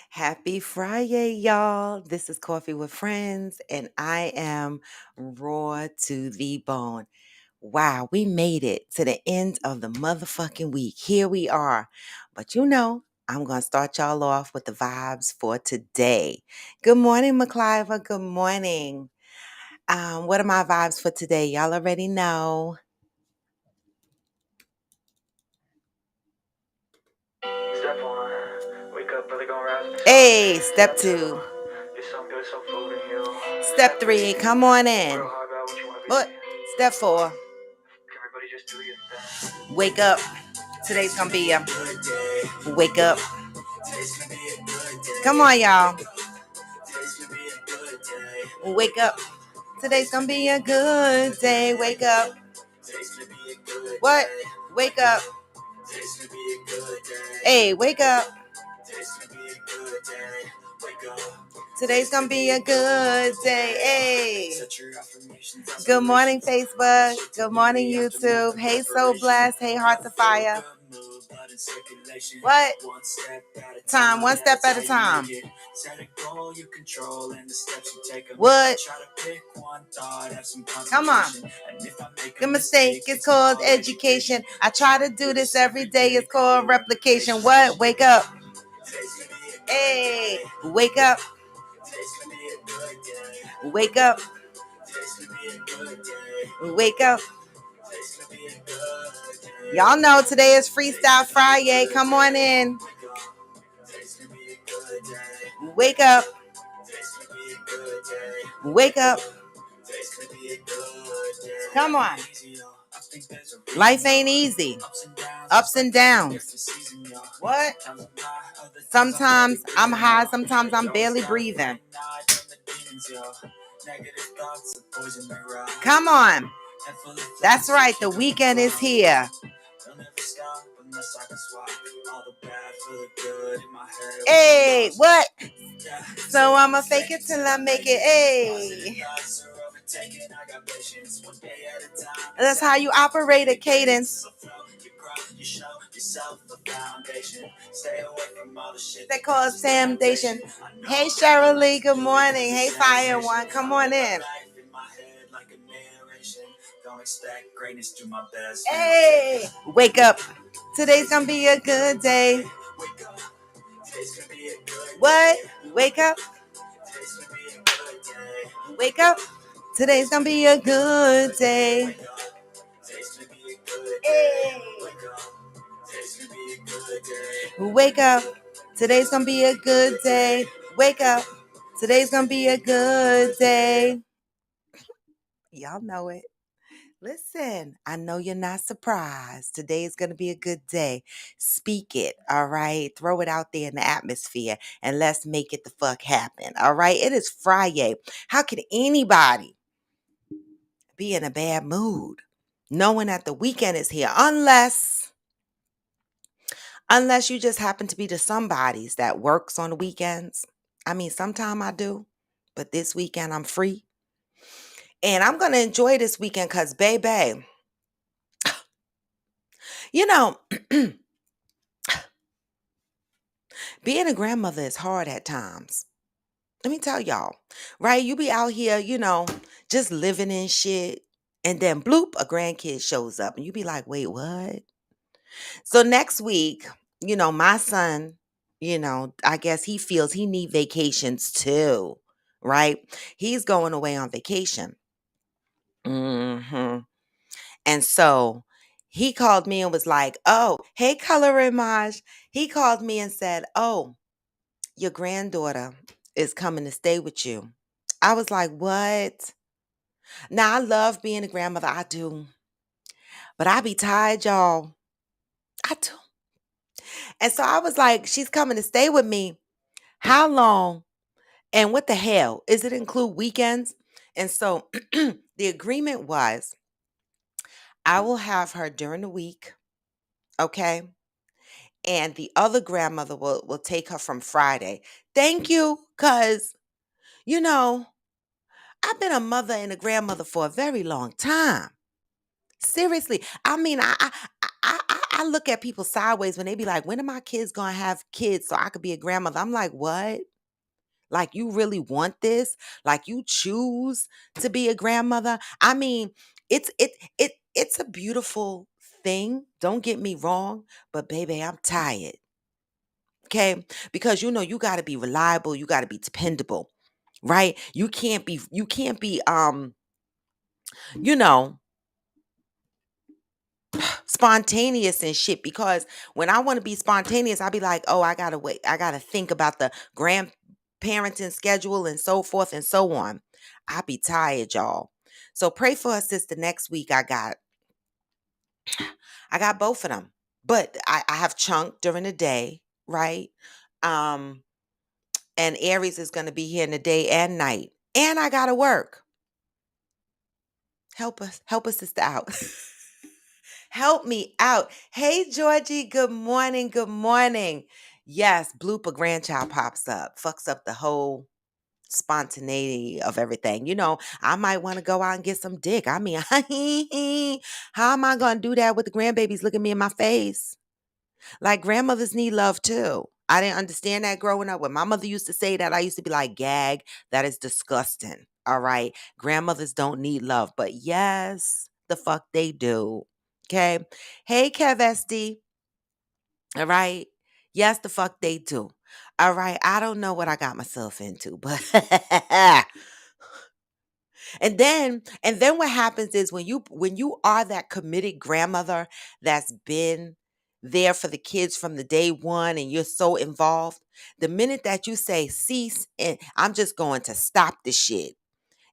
Happy Friday, y'all. This is Coffee with Friends, and I am raw to the bone. Wow, we made it to the end of the motherfucking week. Here we are. But I'm going to start y'all off with the vibes for today. Good morning, McCliver. Good morning. What are my vibes for today? Y'all already know. Step one, wake up early, gon' rise. Hey, step two. Get some good, some food in you. Step three, come on in. Real hard about what you wanna be. What? Step four, Everybody just do your thing. wake up. Today's gonna be a wake up. Come on, y'all. Wake up. Today's gonna be a good day. Wake up. What? Wake up. Hey, wake up. Today's gonna be a good day. Hey. Good morning, Facebook. Good morning, YouTube. Hey, So Blessed. Hey, Hearts of Fire. What? One step at a time. What? Come on. The mistake is called education. I try to do this every day. It's called replication. What? Wake up. Hey, wake up. Wake up. Wake up. Y'all know today is Freestyle Friday. Come on in. Wake up. Wake up. Come on. Life ain't easy. Ups and downs. What? Sometimes I'm high, sometimes I'm barely breathing. Come on. That's right, the weekend is here. Hey, what? So I'ma fake it till I make it. Hey. That's how you operate a cadence. That cause temptation. Hey Cheryl Lee, good morning. Hey Fire One, come on in. Hey, wake up. Today's gonna be a good day. What? Wake up. Wake up. Today's gonna be a good day. Hey. Wake up. Today's gonna be a good day. Wake up. Today's gonna be a good day. Y'all know it. Listen, I know you're not surprised. Today is going to be a good day. Speak it, all right? Throw it out there in the atmosphere and let's make it the fuck happen, all right? It is Friday. How can anybody be in a bad mood knowing that the weekend is here? Unless you just happen to be the somebodies that works on the weekends. I mean, sometime I do, but this weekend I'm free. And I'm going to enjoy this weekend because, baby, you know, being a grandmother is hard at times. Let me tell y'all, right? You be out here, just living in shit. And then bloop, a grandkid shows up and you be like, wait, what? So next week, my son, I guess he feels he need vacations too, right? He's going away on vacation. And so he called me and was like, oh, hey, Color Image. He called me and said, oh, your granddaughter is coming to stay with you. I was like, what? Now, I love being a grandmother. I do. But I be tired, y'all. I do. And so I was like, she's coming to stay with me. How long? And what the hell? Does it include weekends? And so the agreement was I will have her during the week. Okay. And the other grandmother will take her from Friday. Thank you. Because, you know, I've been a mother and a grandmother for a very long time. Seriously. I mean, I I look at people sideways when they be like, when are my kids gonna have kids so I could be a grandmother? I'm like, what? Like, you really want this? Like, you choose to be a grandmother? I mean, it's a beautiful thing. Don't get me wrong, but baby, I'm tired. Okay? Because you got to be reliable, you got to be dependable, right? You can't be you know, spontaneous and shit, because when I want to be spontaneous, I be like, oh, I gotta wait. I gotta think about the grandparenting schedule and so forth and so on. I be tired, y'all. So pray for us, sister. Next week I got both of them. But I have Chunk during the day, right? Um, and Aries is gonna be here in the day and night. And I gotta work. Help us, sister out. Help me out. Hey, Georgie, good morning. Good morning. Yes, blooper grandchild pops up, fucks up the whole spontaneity of everything. I might want to go out and get some dick. I mean, how am I going to do that with the grandbabies looking me in my face? Like, grandmothers need love too. I didn't understand that growing up. When my mother used to say that, I used to be like, gag, that is disgusting. All right. Grandmothers don't need love. But yes, the fuck they do. Okay. Hey, Kev SD. All right. Yes, the fuck they do. All right. I don't know what I got myself into, but and then what happens is when you are that committed grandmother that's been there for the kids from the day one and you're so involved, the minute that you say cease and I'm just going to stop this shit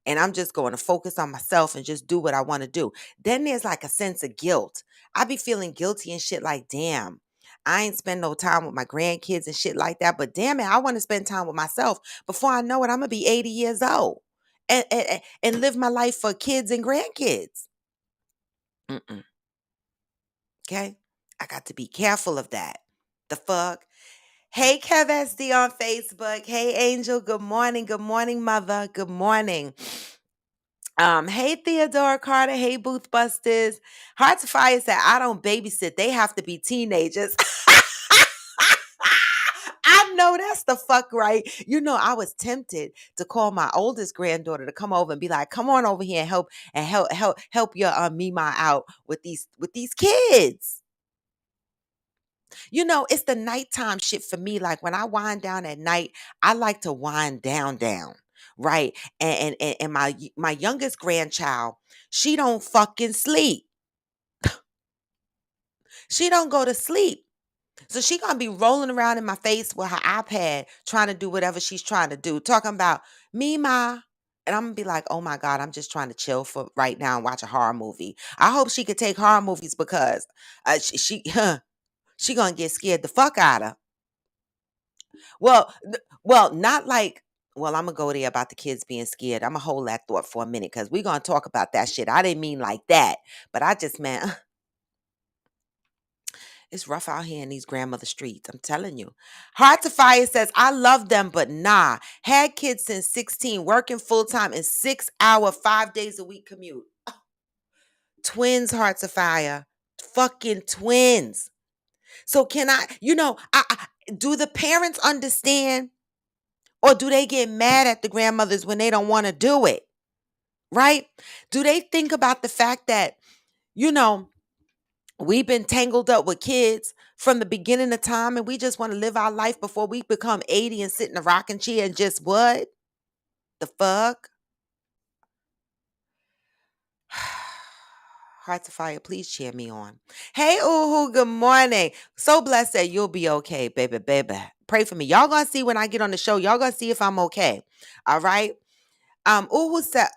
and I'm just going to focus on myself and just do what I want to do, then there's like a sense of guilt. I be feeling guilty and shit like, damn, I ain't spend no time with my grandkids and shit like that. But damn it, I want to spend time with myself. Before I know it, I'm going to be 80 years old and live my life for kids and grandkids. Mm-mm. Okay? I got to be careful of that. The fuck? Hey, Kev SD on Facebook. Hey, Angel. Good morning. Good morning, mother. Good morning. Hey Theodore Carter, hey Booth Busters. Hearts of Fire said, I don't babysit. They have to be teenagers. I know that's the fuck right. I was tempted to call my oldest granddaughter to come over and be like, come on over here and help your Mima out with these kids. It's the nighttime shit for me. Like when I wind down at night, I like to wind down, right? And my youngest grandchild, she don't fucking sleep. She don't go to sleep. So she gonna be rolling around in my face with her iPad, trying to do whatever she's trying to do, talking about me, ma. And I'm gonna be like, oh my God, I'm just trying to chill for right now and watch a horror movie. I hope she could take horror movies because she gonna get scared the fuck out of. Well, not like. Well, I'm gonna go there about the kids being scared. I'm gonna hold that thought for a minute because we're gonna talk about that shit. I didn't mean like that, but I just meant it's rough out here in these grandmother streets. I'm telling you. Heart to Fire says, I love them, but nah. Had kids since 16, working full time in 6 hour, 5 days a week commute. Twins, Hearts of Fire. Fucking twins. So can do the parents understand, or do they get mad at the grandmothers when they don't want to do it? Right? Do they think about the fact that, you know, we've been tangled up with kids from the beginning of time and we just want to live our life before we become 80 and sit in a rocking chair and just what? The fuck? Hearts of Fire, please cheer me on. Hey, Uhu, good morning. So blessed that you'll be okay, baby, baby. Pray for me. Y'all gonna see when I get on the show. Y'all gonna see if I'm okay. All right. Uhu said,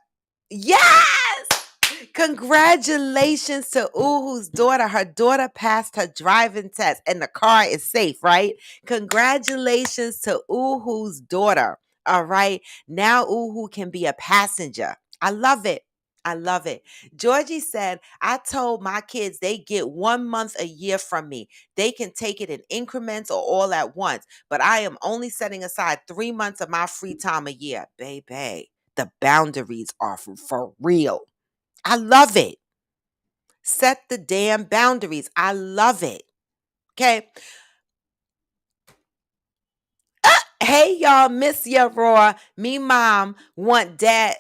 yes! Congratulations to Uhu's daughter. Her daughter passed her driving test and the car is safe, right? Congratulations to Uhu's daughter. All right. Now Uhu can be a passenger. I love it. I love it. Georgie said, I told my kids they get 1 month a year from me. They can take it in increments or all at once, but I am only setting aside 3 months of my free time a year. Baby, the boundaries are for real. I love it. Set the damn boundaries. I love it. Okay. Hey y'all, miss ya raw. Me mom want dad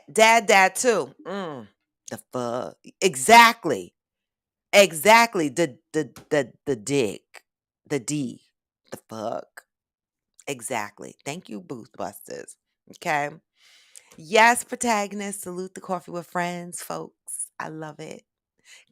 too. The fuck. Exactly. Exactly. The dick. The D. The fuck. Exactly. Thank you, Booth Busters. Okay. Yes, protagonist. Salute the coffee with friends, folks. I love it.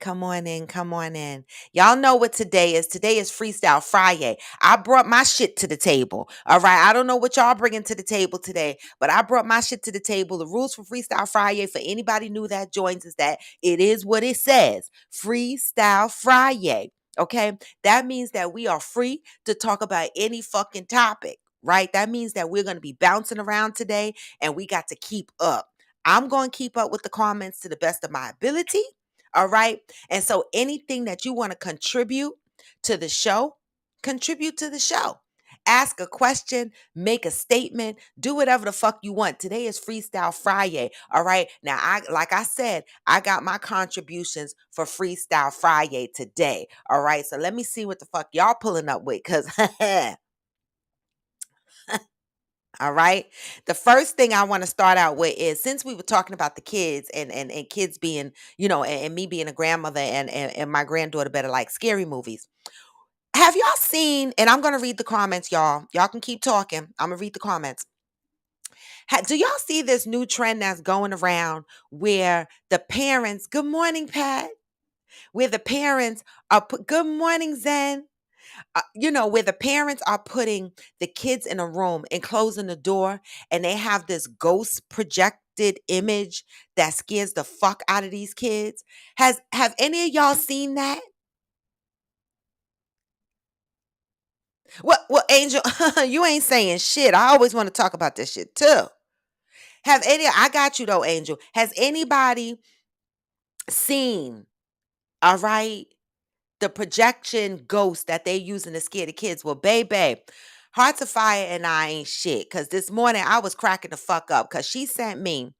Come on in, come on in. Y'all know what today is. Today is Freestyle Friday. I brought my shit to the table. All right. I don't know what y'all bringing to the table today, but I brought my shit to the table. The rules for Freestyle Friday, for anybody new that joins, is that it is what it says. Freestyle Friday. Okay. That means that we are free to talk about any fucking topic, right? That means that we're going to be bouncing around today and we got to keep up. I'm going to keep up with the comments to the best of my ability. All right. And so anything that you want to contribute to the show. Ask a question, make a statement, do whatever the fuck you want. Today is Freestyle Friday. All right. Now, like I said, I got my contributions for Freestyle Friday today. All right. So let me see what the fuck y'all pulling up with. Cause all right. The first thing I want to start out with is, since we were talking about the kids and kids being, and me being a grandmother and my granddaughter better like scary movies. Have y'all seen, and I'm going to read the comments, y'all. Y'all can keep talking. I'm going to read the comments. Do y'all see this new trend that's going around where the parents, good morning, Pat, where the parents are good morning, Zen. Where the parents are putting the kids in a room and closing the door, and they have this ghost projected image that scares the fuck out of these kids. Have any of y'all seen that? Well, Angel, you ain't saying shit. I always want to talk about this shit too. I got you though, Angel. Has anybody seen, all right, the projection ghost that they using to scare the kids? Well, baby, Hearts of Fire and I ain't shit. Cause this morning I was cracking the fuck up because she sent me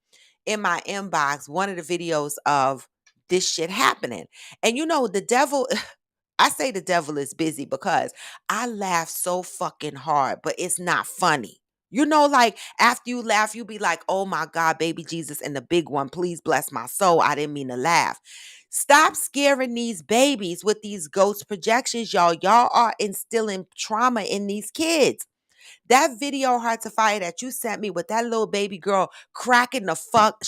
in my inbox one of the videos of this shit happening. And the devil, I say the devil is busy because I laugh so fucking hard, but it's not funny. Like after you laugh, you be like, oh my God, baby Jesus, and the big one, please bless my soul. I didn't mean to laugh. Stop scaring these babies with these ghost projections, y'all. Y'all are instilling trauma in these kids. That video, Hearts of Fire, that you sent me with that little baby girl cracking the fuck,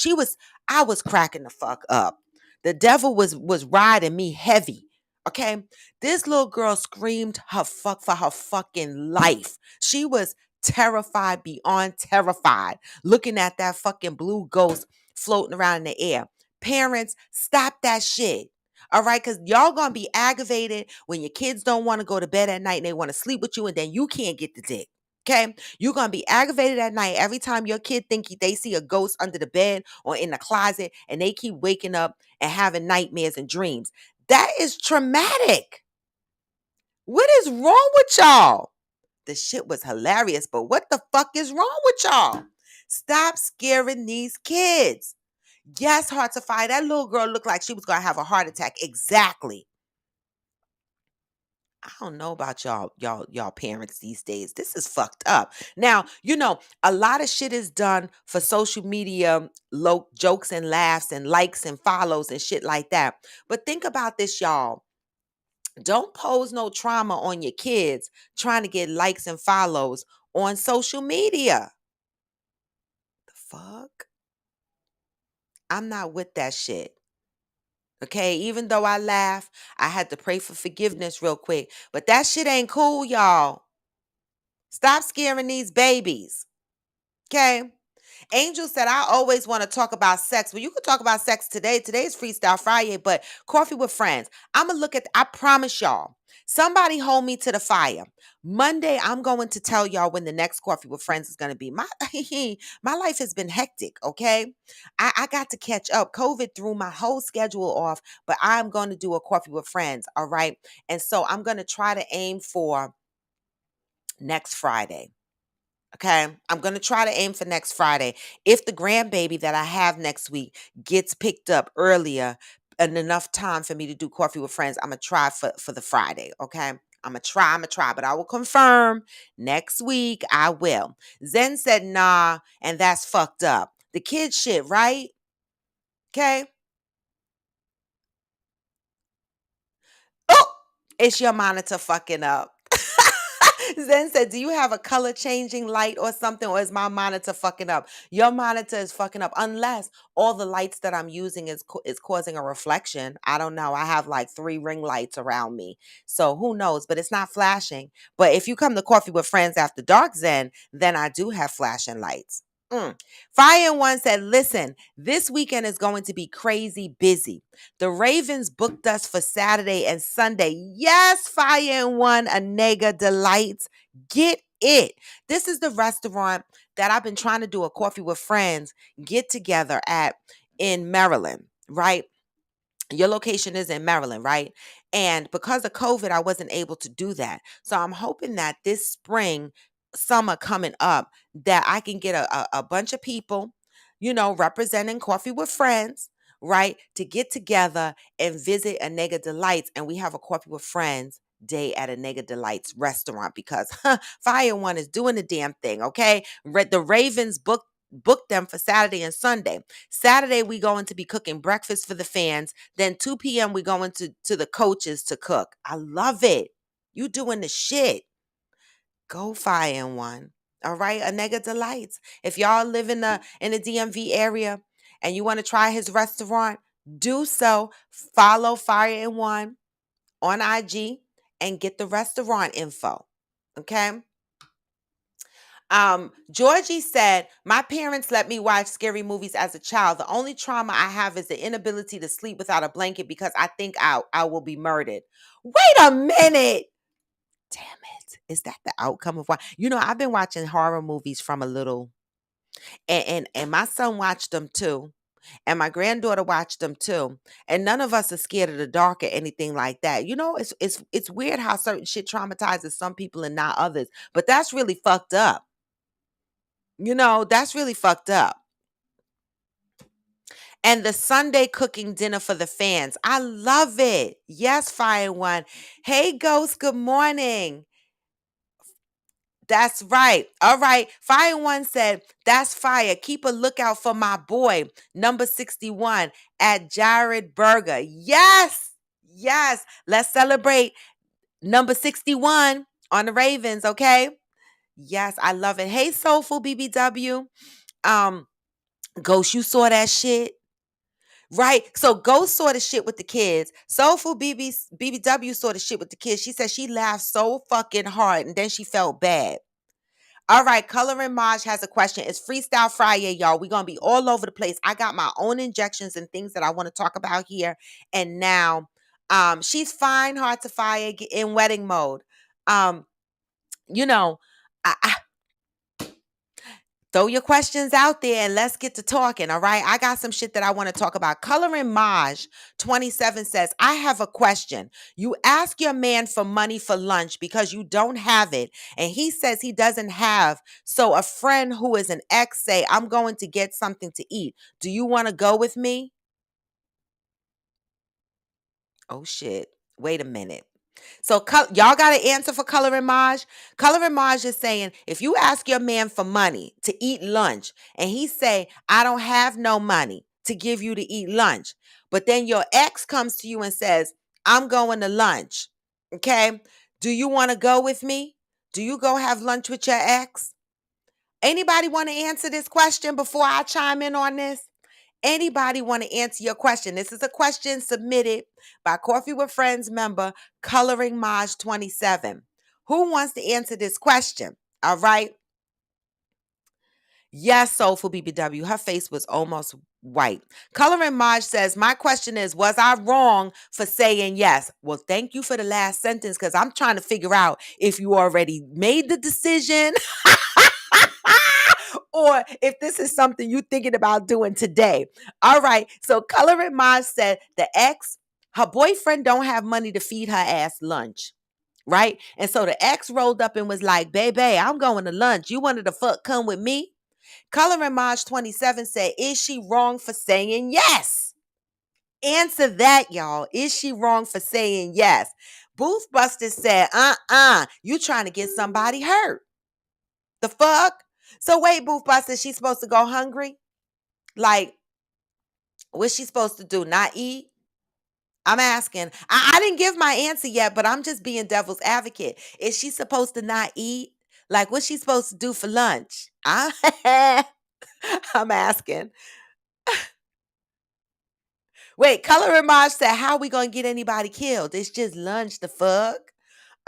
I was cracking the fuck up. The devil was riding me heavy. Okay. This little girl screamed her fuck for her fucking life. She was terrified beyond terrified, looking at that fucking blue ghost floating around in the air. Parents, stop that shit. All right, because y'all gonna be aggravated when your kids don't want to go to bed at night and they want to sleep with you, and then you can't get the dick. Okay, you're gonna be aggravated at night every time your kid think they see a ghost under the bed or in the closet, and they keep waking up and having nightmares and dreams. That is traumatic. What is wrong with y'all? The shit was hilarious, but what the fuck is wrong with y'all? Stop scaring these kids. Yes, Hearts of Fire. That little girl looked like she was gonna have a heart attack. Exactly. I don't know about y'all parents these days. This is fucked up. Now, a lot of shit is done for social media, jokes and laughs and likes and follows and shit like that. But think about this, y'all. Don't pose no trauma on your kids trying to get likes and follows on social media. The fuck? I'm not with that shit. Okay, even though I laugh, I had to pray for forgiveness real quick. But that shit ain't cool, y'all. Stop scaring these babies. Okay. Angel said, I always want to talk about sex. Well, you could talk about sex today. Today's Freestyle Friday, but coffee with friends. I'm going to I promise y'all, somebody hold me to the fire. Monday, I'm going to tell y'all when the next coffee with friends is going to be. My life has been hectic, okay? I got to catch up. COVID threw my whole schedule off, but I'm going to do a coffee with friends, all right? And so I'm going to try to aim for next Friday. Okay, I'm going to try to aim for next Friday. If the grandbaby that I have next week gets picked up earlier and enough time for me to do coffee with friends, I'm going to try for the Friday. Okay, I'm going to try, but I will confirm next week. I will. Zen said, nah, and that's fucked up. The kid shit, right? Okay. Oh, it's your monitor fucking up. Zen said, do you have a color changing light or something, or is my monitor fucking up? Your monitor is fucking up unless all the lights that I'm using is causing a reflection. I don't know. I have like 3 ring lights around me. So who knows, but it's not flashing. But if you come to Coffee with Friends after dark, Zen, then I do have flashing lights. Fire and One said, listen, this weekend is going to be crazy busy. The Ravens booked us for Saturday and Sunday. Yes, Fire and One, a nigga delights. Get it. This is the restaurant that I've been trying to do a Coffee with Friends get together at in Maryland, right? Your location is in Maryland, right? And because of COVID, I wasn't able to do that. So I'm hoping that this spring, summer coming up, that I can get a bunch of people, representing Coffee with Friends, right? To get together and visit a Nega Delights. And we have a Coffee with Friends day at a Nega Delights restaurant because Fire One is doing the damn thing, okay? The Ravens booked them for Saturday and Sunday. Saturday, we going to be cooking breakfast for the fans. Then 2 p.m., we going to the coaches to cook. I love it. You doing the shit. Go Fire One. All right, a Nega Delights. If y'all live in the DMV area and you want to try his restaurant, do so. Follow Fire and One on IG and get the restaurant info. Okay? Georgie said, my parents let me watch scary movies as a child. The only trauma I have is the inability to sleep without a blanket because I think I will be murdered. Wait a minute. Damn it. Is that the outcome of why? I've been watching horror movies from a little, and my son watched them too. And my granddaughter watched them too. And none of us are scared of the dark or anything like that. It's weird how certain shit traumatizes some people and not others. But that's really fucked up. That's really fucked up. And the Sunday cooking dinner for the fans. I love it. Yes, Fire One. Hey, Ghost, good morning. That's right. All right. Fire One said, that's fire. Keep a lookout for my boy, number 61, at Jared Burger. Yes. Yes. Let's celebrate number 61 on the Ravens, okay? Yes, I love it. Hey, Soulful BBW. Um, Ghost, you saw that shit? Right. So Ghost saw the shit with the kids. Soulful BBW saw the shit with the kids. She said she laughed so fucking hard and then she felt bad. All right, Coloring Maj has a question. It's Freestyle Friday, y'all. We're going to be all over the place. I got my own injections and things that I want to talk about here. And now, she's fine, hard to fire, in wedding mode. Um, you know, I Throw your questions out there and let's get to talking, all right? I got some shit that I want to talk about. Coloring Maj 27 says, I have a question. You ask your man for money for lunch because you don't have it, and he says he doesn't have. So a friend who is an ex say, I'm going to get something to eat. Do you want to go with me? Oh, shit. Wait a minute. So y'all got an answer for Coloring Maj? Coloring Maj is saying, if you ask your man for money to eat lunch and he say, I don't have no money to give you to eat lunch, but then your ex comes to you and says, I'm going to lunch. Okay. Do you want to go with me? Do you go have lunch with your ex? Anybody want to answer this question before I chime in on this? Anybody want to answer your question? This is a question submitted by Coffee with Friends member Coloring Maj 27. Who wants to answer this question? All right. Yes, Soulful BBW. Her face was almost white. Coloring Maj says, my question is, was I wrong for saying yes? Well, thank you for the last sentence because I'm trying to figure out if you already made the decision or if this is something you're thinking about doing today. All right. So Coloring Maj said the ex, her boyfriend don't have money to feed her ass lunch. Right. And so the ex rolled up and was like, baby, I'm going to lunch. You wanted to fuck come with me? Coloring Maj 27 said, is she wrong for saying yes? Answer that, y'all. Is she wrong for saying yes? Booth Buster said, you trying to get somebody hurt. The fuck? So wait, Booth Buster, she's supposed to go hungry? Like, what's she supposed to do? Not eat? I'm asking. I didn't give my answer yet, but I'm just being devil's advocate. Is she supposed to not eat? Like, what's she supposed to do for lunch? I'm asking. Wait, Color and Maj said, how we gonna get anybody killed? It's just lunch, the fuck?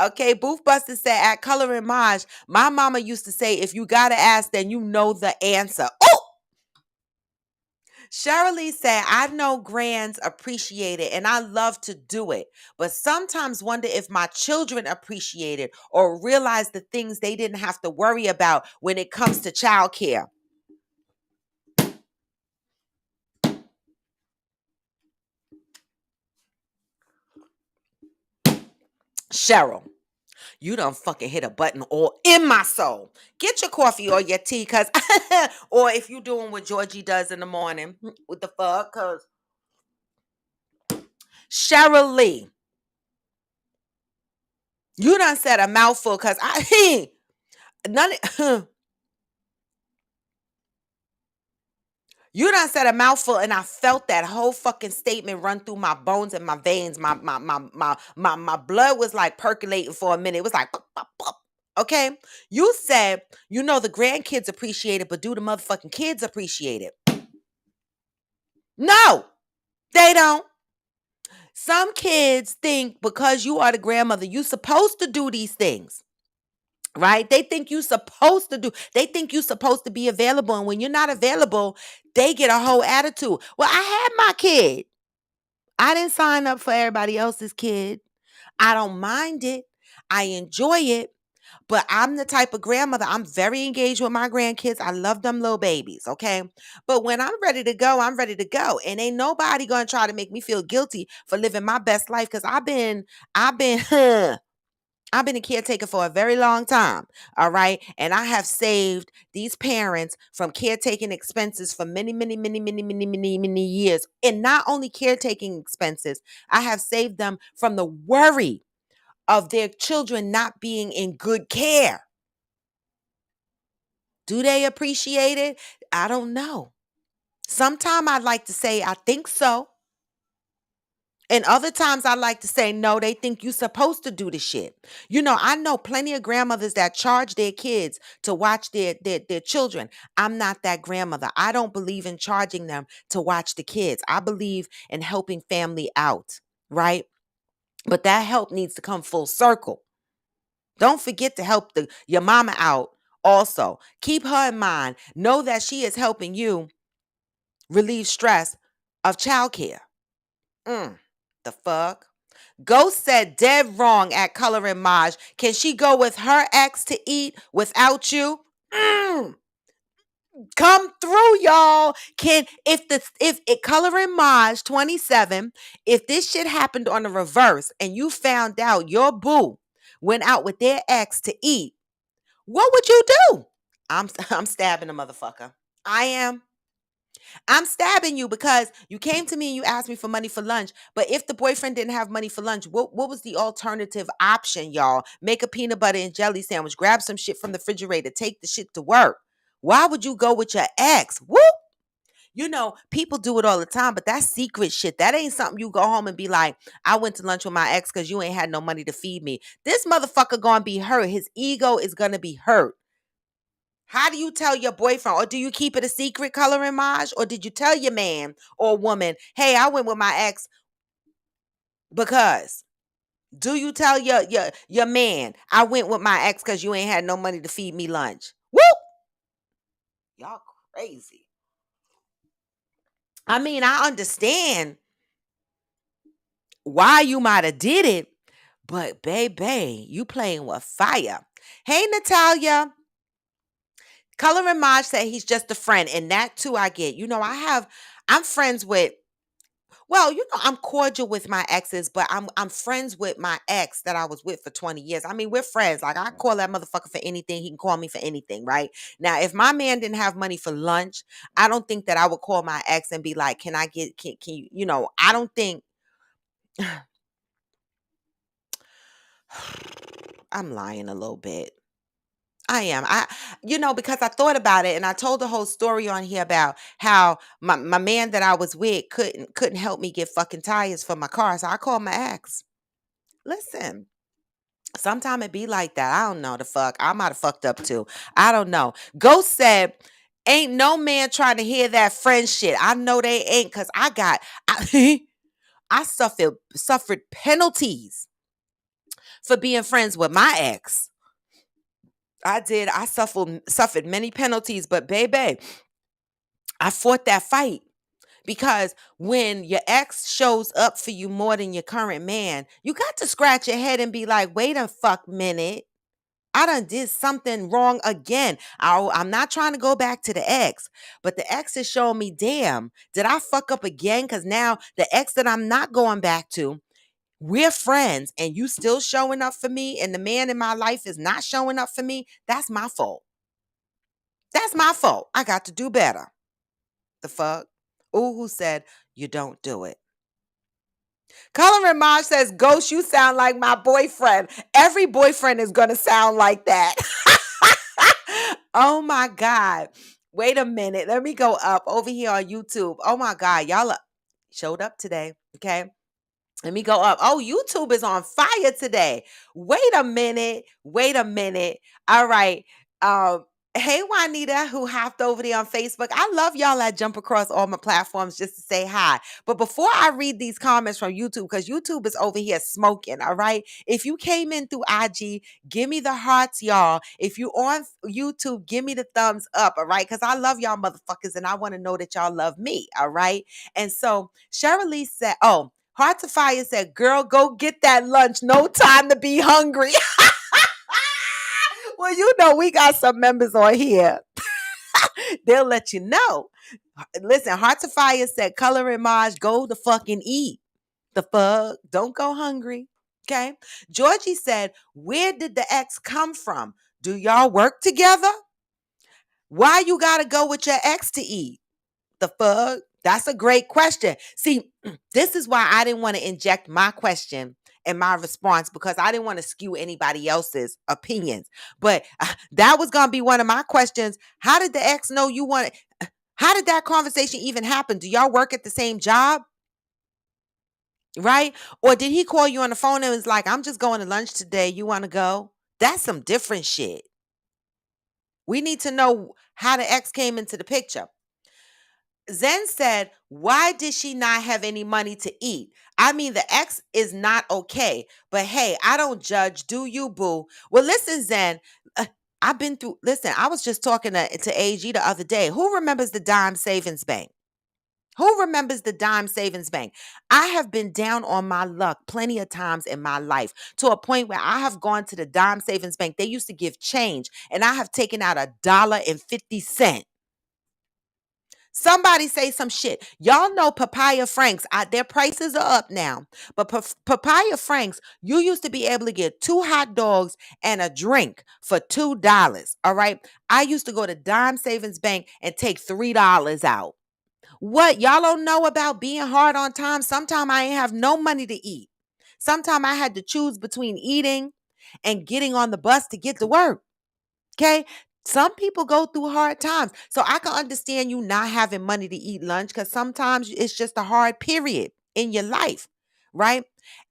Okay, Booth Buster said, at Color and Maj, my mama used to say, if you gotta ask, then you know the answer. Oh! Shirley said, I know grands appreciate it and I love to do it, but sometimes wonder if my children appreciate it or realize the things they didn't have to worry about when it comes to childcare. Cheryl, you done fucking hit a button all in my soul. Get your coffee or your tea, cause or if you doing what Georgie does in the morning, what the fuck? Cause Cheryl Lee, you done said a mouthful, cause none. You done said a mouthful, and I felt that whole fucking statement run through my bones and my veins. My blood was like percolating for a minute. It was like, pop, pop, pop. Okay. You said, you know, the grandkids appreciate it, but do the motherfucking kids appreciate it? No, they don't. Some kids think because you are the grandmother, you supposed to do these things. Right? They think you supposed to do, they think you supposed to be available. And when you're not available, they get a whole attitude. Well, I had my kid. I didn't sign up for everybody else's kid. I don't mind it. I enjoy it. But I'm the type of grandmother, I'm very engaged with my grandkids. I love them little babies, okay? But when I'm ready to go, I'm ready to go. And ain't nobody gonna try to make me feel guilty for living my best life. Cause I've been I've been a caretaker for a very long time, all right? And I have saved these parents from caretaking expenses for many, many, many, many, many, many, many years. And not only caretaking expenses, I have saved them from the worry of their children not being in good care. Do they appreciate it? I don't know. Sometimes I'd like to say, I think so. And other times I like to say, no, they think you're supposed to do the shit. You know, I know plenty of grandmothers that charge their kids to watch their children. I'm not that grandmother. I don't believe in charging them to watch the kids. I believe in helping family out, right? But that help needs to come full circle. Don't forget to help your mama out also. Keep her in mind. Know that she is helping you relieve stress of childcare. The fuck? Ghost said dead wrong at Color and Maj. Can she go with her ex to eat without you? Come through, y'all. Can if it Color and Maj 27, if this shit happened on the reverse and you found out your boo went out with their ex to eat, what would you do? I'm stabbing a motherfucker. I am. I'm stabbing you because you came to me and you asked me for money for lunch. But if the boyfriend didn't have money for lunch, what was the alternative option, y'all? Make a peanut butter and jelly sandwich, grab some shit from the refrigerator, take the shit to work. Why would you go with your ex? Whoop! You know, people do it all the time, but that's secret shit. That ain't something you go home and be like, I went to lunch with my ex because you ain't had no money to feed me. This motherfucker gonna be hurt. His ego is gonna be hurt. How do you tell your boyfriend, or do you keep it a secret, Color and Maj? Or did you tell your man or woman, hey, I went with my ex because? Do you tell your man, I went with my ex because you ain't had no money to feed me lunch? Woo! Y'all crazy. I mean, I understand why you might have did it, but baby, you playing with fire. Hey, Natalia. Color and Maj said he's just a friend, and that too I get. You know, I'm friends with, well, you know, I'm cordial with my exes, but I'm friends with my ex that I was with for 20 years. I mean, we're friends. Like I call that motherfucker for anything. He can call me for anything, right? Now, if my man didn't have money for lunch, I don't think that I would call my ex and be like, can I get, can you, you know, I don't think I'm lying a little bit. I am. Because I thought about it and I told the whole story on here about how my man that I was with couldn't help me get fucking tires for my car. So I called my ex. Listen, sometime it be like that. I don't know the fuck. I might have fucked up too. I don't know. Ghost said, ain't no man trying to hear that friend shit. I know they ain't because I I suffered penalties for being friends with my ex. I did. I suffered many penalties, but baby, I fought that fight because when your ex shows up for you more than your current man, you got to scratch your head and be like, wait a fuck minute. I done did something wrong again. I'm not trying to go back to the ex, but the ex is showing me, damn, did I fuck up again? Because now the ex that I'm not going back to, we're friends and you still showing up for me and the man in my life is not showing up for me. That's my fault. That's my fault. I got to do better. The fuck? Ooh, who said you don't do it? Colin Maj says, Ghost, you sound like my boyfriend. Every boyfriend is going to sound like that. Oh my God. Wait a minute. Let me go up over here on YouTube. Oh my God. Y'all showed up today. Okay. Let me go up. Oh, YouTube is on fire today. Wait a minute. Wait a minute. All right. Um, hey Juanita, who hopped over there on Facebook. I love y'all that jump across all my platforms just to say hi. But before I read these comments from YouTube, because YouTube is over here smoking, all right? If you came in through IG, give me the hearts, y'all. If you on YouTube, give me the thumbs up, all right? Because I love y'all motherfuckers and I want to know that y'all love me, all right? And so Cheryl Lee said, oh, Heart to Fire said, girl, go get that lunch. No time to be hungry. Well, we got some members on here. They'll let you know. Listen, Heart to Fire said, Color and Maj, go to fucking eat. The fuck? Don't go hungry. Okay. Georgie said, where did the ex come from? Do y'all work together? Why you gotta go with your ex to eat? The fuck? That's a great question. See, this is why I didn't want to inject my question and my response because I didn't want to skew anybody else's opinions. But that was going to be one of my questions. How did the ex know you wanted? How did that conversation even happen? Do y'all work at the same job? Right? Or did he call you on the phone and was like, I'm just going to lunch today. You want to go? That's some different shit. We need to know how the ex came into the picture. Zen said, why did she not have any money to eat? I mean, the ex is not okay. But hey, I don't judge. Do you, boo? Well, listen, Zen. I've been through, listen, I was just talking to AG the other day. Who remembers the Dime Savings Bank? Who remembers the Dime Savings Bank? I have been down on my luck plenty of times in my life to a point where I have gone to the Dime Savings Bank. They used to give change, and I have taken out $1.50. Somebody say some shit. Y'all know Papaya Franks. Their prices are up now. But Papaya Franks, you used to be able to get 2 hot dogs and a drink for $2. All right. I used to go to Dime Savings Bank and take $3 out. What? Y'all don't know about being hard on time? Sometimes I ain't have no money to eat. Sometimes I had to choose between eating and getting on the bus to get to work. Okay. Some people go through hard times. So I can understand you not having money to eat lunch because sometimes it's just a hard period in your life. Right.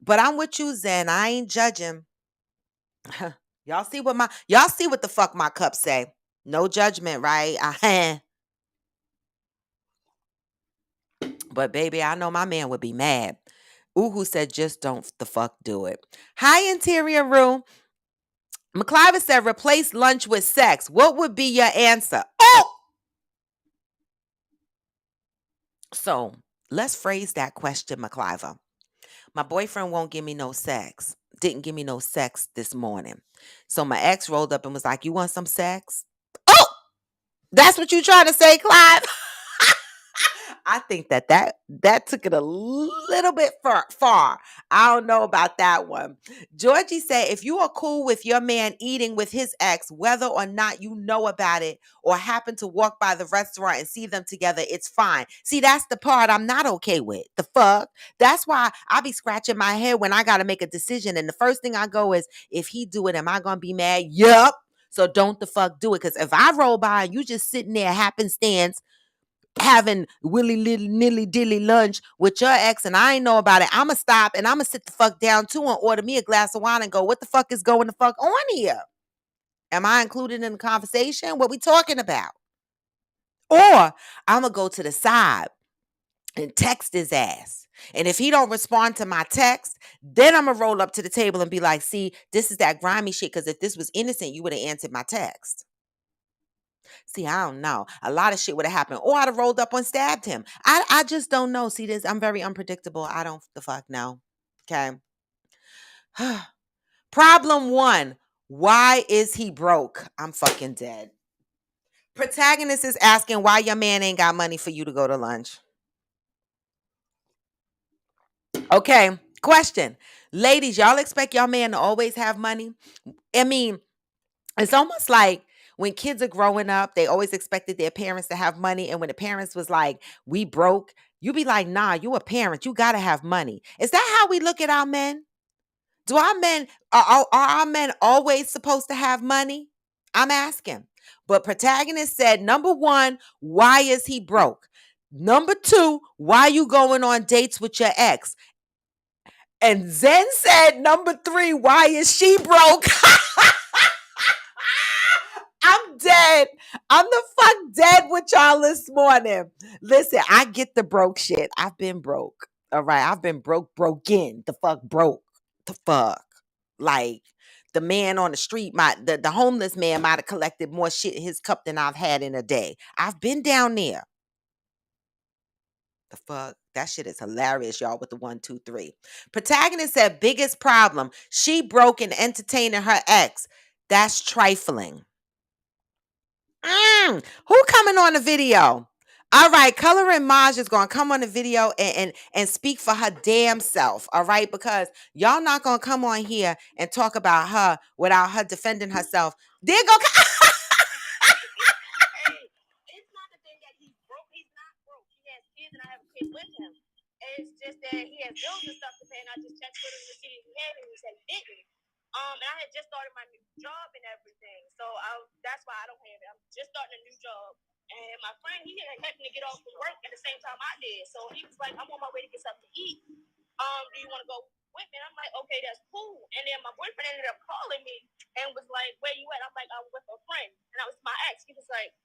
But I'm with you, Zen. I ain't judging. Y'all see what the fuck my cup say. No judgment, right? But baby, I know my man would be mad. Who said just don't the fuck do it. Hi, interior room. McCliver said replace lunch with sex. What would be your answer? Oh! So let's phrase that question, McCliver. My boyfriend won't give me no sex. Didn't give me no sex this morning. So my ex rolled up and was like, you want some sex? Oh! That's what you trying to say, Clive? I think that took it a little bit far. I don't know about that one. Georgie said, if you are cool with your man eating with his ex, whether or not you know about it or happen to walk by the restaurant and see them together, it's fine. See, that's the part I'm not okay with. The fuck? That's why I be scratching my head when I got to make a decision. And the first thing I go is, if he do it, am I going to be mad? Yup. So don't the fuck do it. Because if I roll by and you just sitting there happenstance having willy nilly dilly lunch with your ex and I ain't know about it, I'ma stop and I'ma sit the fuck down too and order me a glass of wine and go, what the fuck is going the fuck on here? Am I included in the conversation? What we talking about? Or I'ma go to the side and text his ass. And if he don't respond to my text, then I'm gonna roll up to the table and be like, see, this is that grimy shit. Cause if this was innocent, you would have answered my text. See, I don't know. A lot of shit would have happened. Or I'd have rolled up and stabbed him. I just don't know. See this? I'm very unpredictable. I don't the fuck know. Okay. Problem one. Why is he broke? I'm fucking dead. Protagonist is asking why your man ain't got money for you to go to lunch. Okay. Question. Ladies, y'all expect y'all man to always have money? I mean, it's almost like when kids are growing up, they always expected their parents to have money. And when the parents was like, we broke, you be like, nah, you a parent. You got to have money. Is that how we look at our men? Do our men, are our men always supposed to have money? I'm asking. But protagonist said, number one, why is he broke? Number two, why you going on dates with your ex? And Zen said, number three, why is she broke? I'm dead. I'm the fuck dead with y'all this morning. Listen, I get the broke shit. I've been broke. All right. I've been broken. The fuck broke. The fuck. Like the man on the street, the homeless man might have collected more shit in his cup than I've had in a day. I've been down there. The fuck? That shit is hilarious, y'all, with the 1, 2, 3. Protagonist said biggest problem. She broke and entertaining her ex. That's trifling. Who coming on the video? All right, Color and Maj is gonna come on the video and speak for her damn self. All right, because y'all not gonna come on here and talk about her without her defending herself. There go. It's not the thing that he's broke. He's not broke. He has kids, and I have a kid with him. It's just that he has bills and stuff to pay, and I just checked with him to see if he had it, and he said he didn't. And I had just started my new job and everything, so that's why I don't have it. I'm just starting a new job, and my friend he had happened to get off from work at the same time I did, so he was like, "I'm on my way to get something to eat. Do you want to go with me?" And I'm like, "Okay, that's cool." And then my boyfriend ended up calling me and was like, "Where you at?" I'm like, "I'm with a friend," and I was my ex. He was like,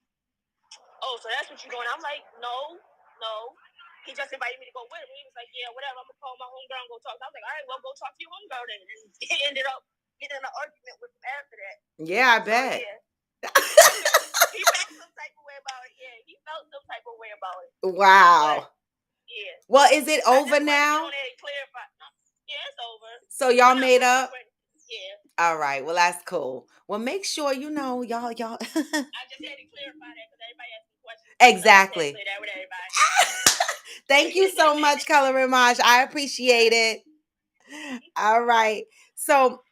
"Oh, so that's what you're doing?" I'm like, "No, no." He just invited me to go with him. He was like, "Yeah, whatever. I'm gonna call my homegirl and go talk." I was like, "All right, well, go talk to your homegirl then." And he ended up getting in an argument with him after that. Yeah, I bet. So, yeah. He felt some type of way about it. Yeah, he felt some type of way about it. Wow. But, yeah. Well, is it over now? Yeah, it's over. So y'all made up? Yeah. All right. Well, that's cool. Well, make sure you know, y'all. I just had to clarify that because everybody asked me questions. Exactly. So that with everybody. Thank you so much, Color and Maj. I appreciate it. All right. So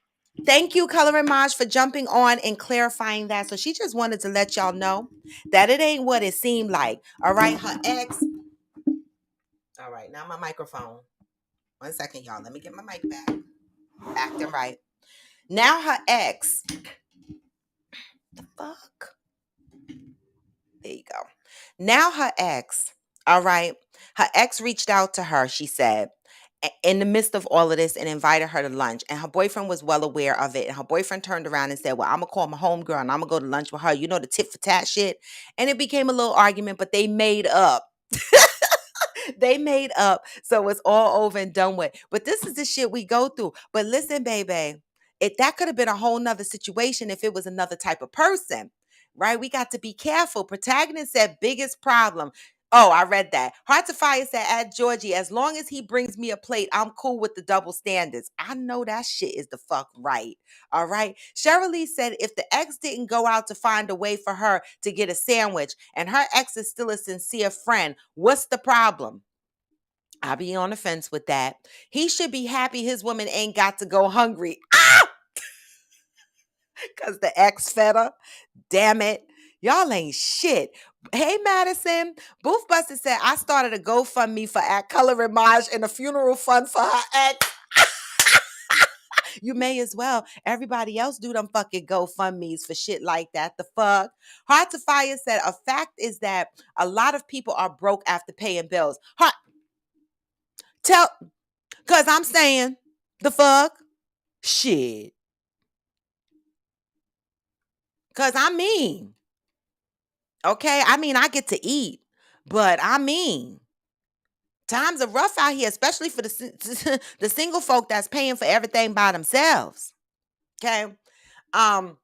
thank you, Color and Maj, for jumping on and clarifying that. So she just wanted to let y'all know that it ain't what it seemed like. All right. Her ex. All right. Now my microphone. 1 second, y'all. Let me get my mic back. Acting right. Now her ex. The fuck? There you go. Now her ex. All right. Her ex reached out to her, she said, in the midst of all of this and invited her to lunch. And her boyfriend was well aware of it. And her boyfriend turned around and said, well, I'm going to call my homegirl and I'm going to go to lunch with her. You know, the tit for tat shit. And it became a little argument, but they made up. They made up. So it's all over and done with. But this is the shit we go through. But listen, baby, that could have been a whole nother situation if it was another type of person. Right? We got to be careful. Protagonist said biggest problem. Oh, I read that. Heart to Fire said, at Georgie, as long as he brings me a plate, I'm cool with the double standards. I know that shit is the fuck right. All right. Cheryl Lee said, if the ex didn't go out to find a way for her to get a sandwich and her ex is still a sincere friend, what's the problem? I be on the fence with that. He should be happy his woman ain't got to go hungry. Because the ex fed her. Damn it. Y'all ain't shit. Hey, Madison. Booth Buster said, I started a GoFundMe for at Color Ramage and a funeral fund for her ex. You may as well. Everybody else do them fucking GoFundMes for shit like that. The fuck? Heart to Fire said, a fact is that a lot of people are broke after paying bills. Cause I'm saying, the fuck? Shit. Cause I mean, okay, I mean, I get to eat, but I mean, times are rough out here, especially for the single folk that's paying for everything by themselves. Okay. Um,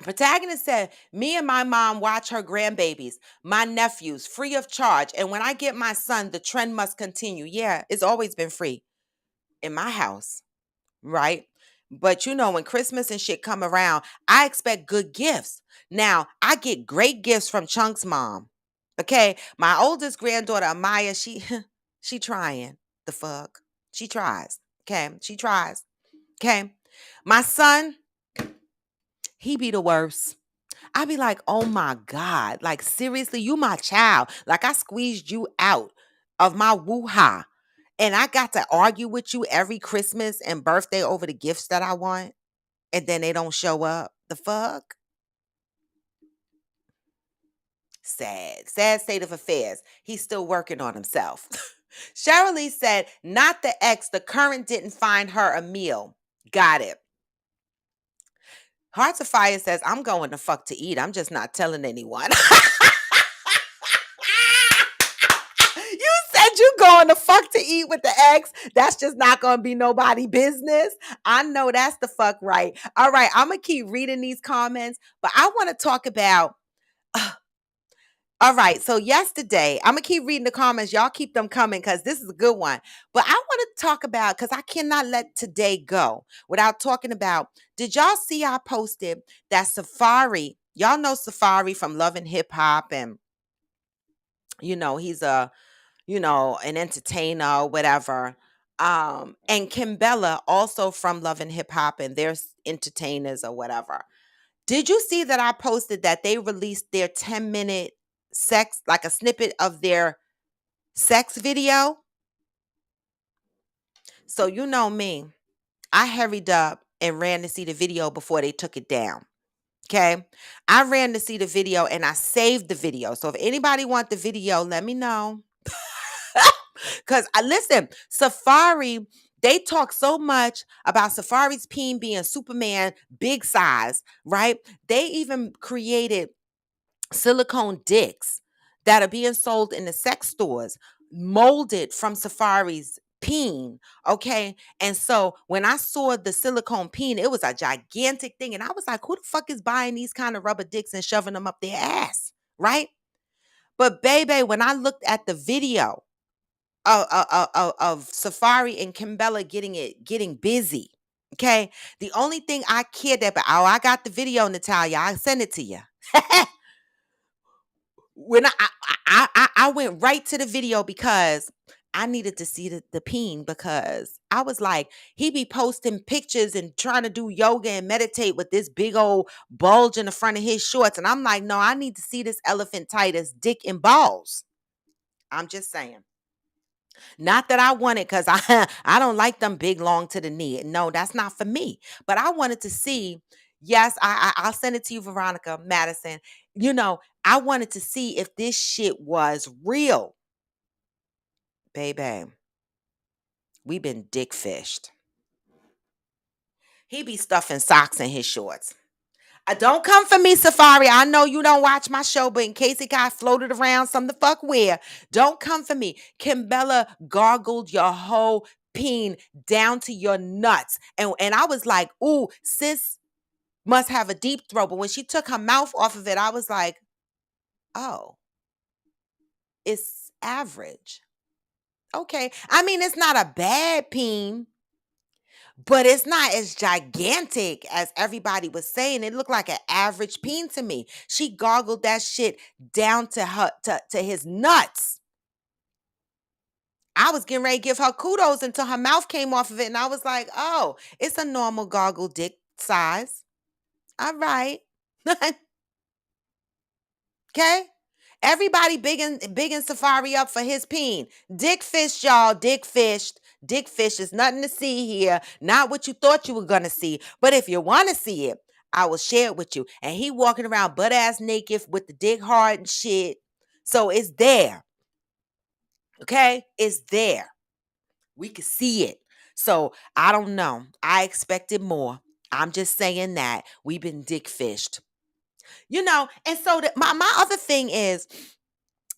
Protagonist said, me and my mom watch her grandbabies, my nephews, free of charge. And when I get my son, the trend must continue. Yeah, it's always been free in my house, right? But you know, when Christmas and shit come around, I expect good gifts. Now, I get great gifts from Chunk's mom. Okay. My oldest granddaughter, Amaya, she trying the fuck. She tries. Okay. She tries. Okay. My son, he be the worst. I be like, oh my God. Like, seriously, you my child. Like, I squeezed you out of my woo-ha. And I got to argue with you every Christmas and birthday over the gifts that I want. And then they don't show up. The fuck? Sad state of affairs. He's still working on himself. Cheryl Lee said, not the ex, the current didn't find her a meal. Got it. Hearts of Fire says, I'm going to fuck to eat. I'm just not telling anyone. You said you going to fuck to eat with the ex. That's just not going to be nobody business. I know that's the fuck right. All right, I'm going to keep reading these comments, but I want to talk about all right. So yesterday, I'm gonna keep reading the comments. Y'all keep them coming because this is a good one. But I want to talk about because I cannot let today go without talking about. Did y'all see I posted that Safari? Y'all know Safari from Love and Hip Hop, and he's an entertainer or whatever. And Kimbella also from Love and Hip Hop, and they're entertainers or whatever. Did you see that I posted that they released their 10-minute sex, like a snippet of their sex video? So you know me, I hurried up and ran to see the video before they took it down. Okay. I ran to see the video and I saved the video. So if anybody want the video, let me know. Cause I listen, Safari, they talk so much about Safari's peen being Superman big size, right? They even created silicone dicks that are being sold in the sex stores, molded from Safari's peen. Okay. And so when I saw the silicone peen, it was a gigantic thing. And I was like, who the fuck is buying these kind of rubber dicks and shoving them up their ass? Right. But baby, when I looked at the video of Safari and Kimbella getting busy. Okay. The only thing I cared about, oh, I got the video, Natalia. I sent it to you. When I went right to the video because I needed to see the peen because I was like, he be posting pictures and trying to do yoga and meditate with this big old bulge in the front of his shorts. And I'm like, no, I need to see this elephant Titus dick and balls. I'm just saying. Not that I want it because I don't like them big long to the knee. No, that's not for me. But I wanted to see. Yes, I'll send it to you, Veronica Madison. I wanted to see if this shit was real. Baby, we been dick fished. He be stuffing socks in his shorts. Don't come for me, Safari. I know you don't watch my show, but in case it got floated around some the fuck where, don't come for me. Kimbella gargled your whole peen down to your nuts. And I was like, ooh, sis must have a deep throat. But when she took her mouth off of it, I was like, oh, it's average. Okay. I mean, it's not a bad peen, but it's not as gigantic as everybody was saying. It looked like an average peen to me. She goggled that shit down to her to his nuts. I was getting ready to give her kudos until her mouth came off of it, and I was like, "Oh, it's a normal goggle dick size. All right." Okay? Everybody big and Safari up for his peen. Dick fished, y'all. Dick fished. Dick fish is nothing to see here. Not what you thought you were gonna see. But if you want to see it, I will share it with you. And he walking around butt ass naked with the dick hard and shit. So it's there. Okay? It's there. We can see it. So I don't know. I expected more. I'm just saying that we've been dick fished. And so my other thing is,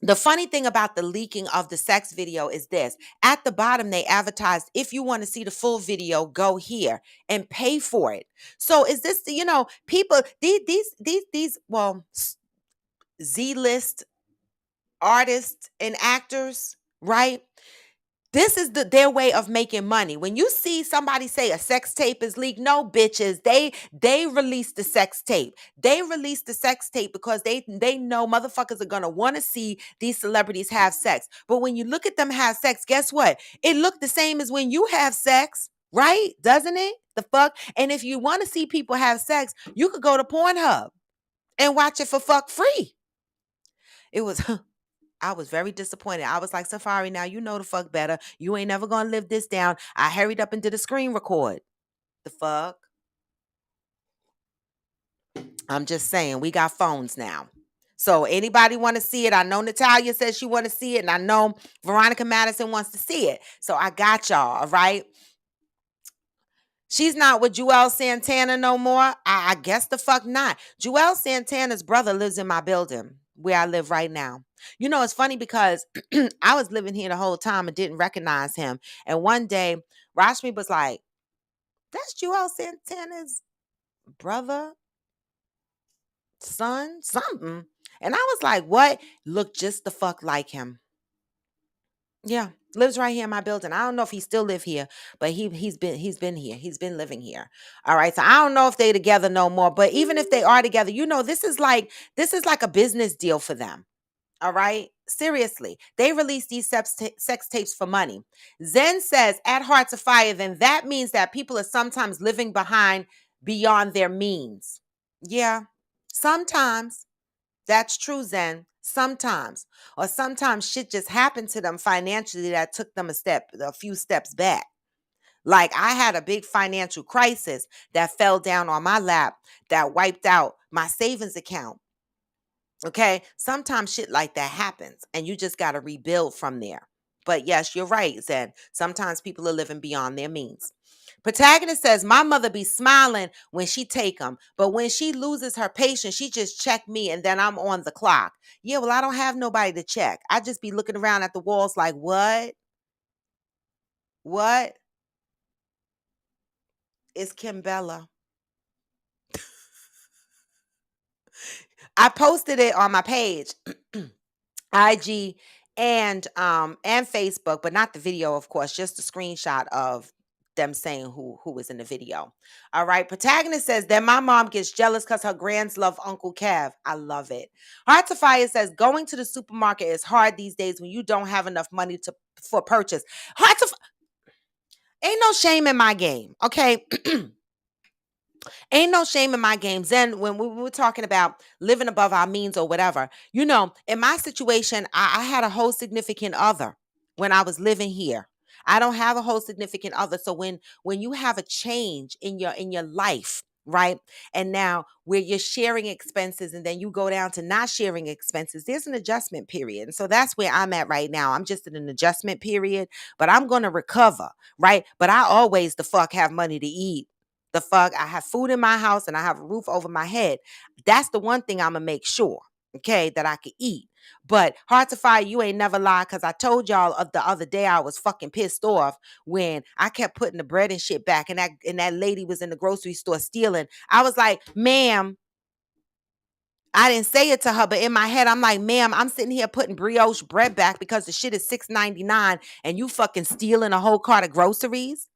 the funny thing about the leaking of the sex video is this. At the bottom, they advertised, if you want to see the full video, go here and pay for it. So is this, people, well, Z-list artists and actors, right? This is their way of making money. When you see somebody say a sex tape is leaked, no bitches, they released the sex tape. They released the sex tape because they know motherfuckers are gonna want to see these celebrities have sex. But when you look at them have sex, guess what? It looked the same as when you have sex, right? Doesn't it? The fuck? And if you want to see people have sex, you could go to Pornhub and watch it for fuck free. It was I was very disappointed. I was like, Safari, now you know the fuck better. You ain't never gonna live this down. I hurried up and did a screen record. The fuck? I'm just saying, we got phones now. So anybody want to see it? I know Natalia says she want to see it, and I know Veronica Madison wants to see it. So I got y'all, all right? She's not with Joel Santana no more. I guess the fuck not. Joel Santana's brother lives in my building where I live right now. It's funny because I was living here the whole time and didn't recognize him. And one day, Rashmi was like, that's Joel Santana's brother, son, something. And I was like, what? Look just the fuck like him. Yeah, lives right here in my building. I don't know if he still live here, but he's been here. He's been living here. All right. So I don't know if they together no more, but even if they are together, this is like a business deal for them. All right. Seriously, they release these sex tapes for money. Zen says at Hearts of Fire, then that means that people are sometimes living beyond their means. Yeah, sometimes. That's true, Zen. Sometimes. Or sometimes shit just happened to them financially that took them a few steps back. Like I had a big financial crisis that fell down on my lap that wiped out my savings account. Okay. Sometimes shit like that happens and you just got to rebuild from there. But yes, you're right, Zen. Sometimes people are living beyond their means. Protagonist says, my mother be smiling when she take them, but when she loses her patience, she just check me and then I'm on the clock. Yeah, well, I don't have nobody to check. I just be looking around at the walls like, what? What? It's Kimbella. I posted it on my page. IG and Facebook, but not the video, of course, just a screenshot of them saying who was in the video. All right. Protagonist says that my mom gets jealous because her grands love Uncle Kev. I love it. Heart to Fire says going to the supermarket is hard these days when you don't have enough money for purchase. Ain't no shame in my game. Okay. Ain't no shame in my games. Then when we were talking about living above our means or whatever, in my situation, I had a whole significant other when I was living here. I don't have a whole significant other. So when you have a change in your life, right? And now where you're sharing expenses and then you go down to not sharing expenses, there's an adjustment period. And so that's where I'm at right now. I'm just in an adjustment period, but I'm going to recover, right? But I always the fuck have money to eat. The fuck, I have food in my house and I have a roof over my head. That's the one thing I'm gonna make sure, okay, that I can eat. But Heart to Fire, you ain't never lie, because I told y'all of the other day I was fucking pissed off when I kept putting the bread and shit back, and that lady was in the grocery store stealing. I was like, ma'am, I didn't say it to her, but in my head, I'm like, ma'am, I'm sitting here putting brioche bread back because the shit is $6.99 and you fucking stealing a whole cart of groceries.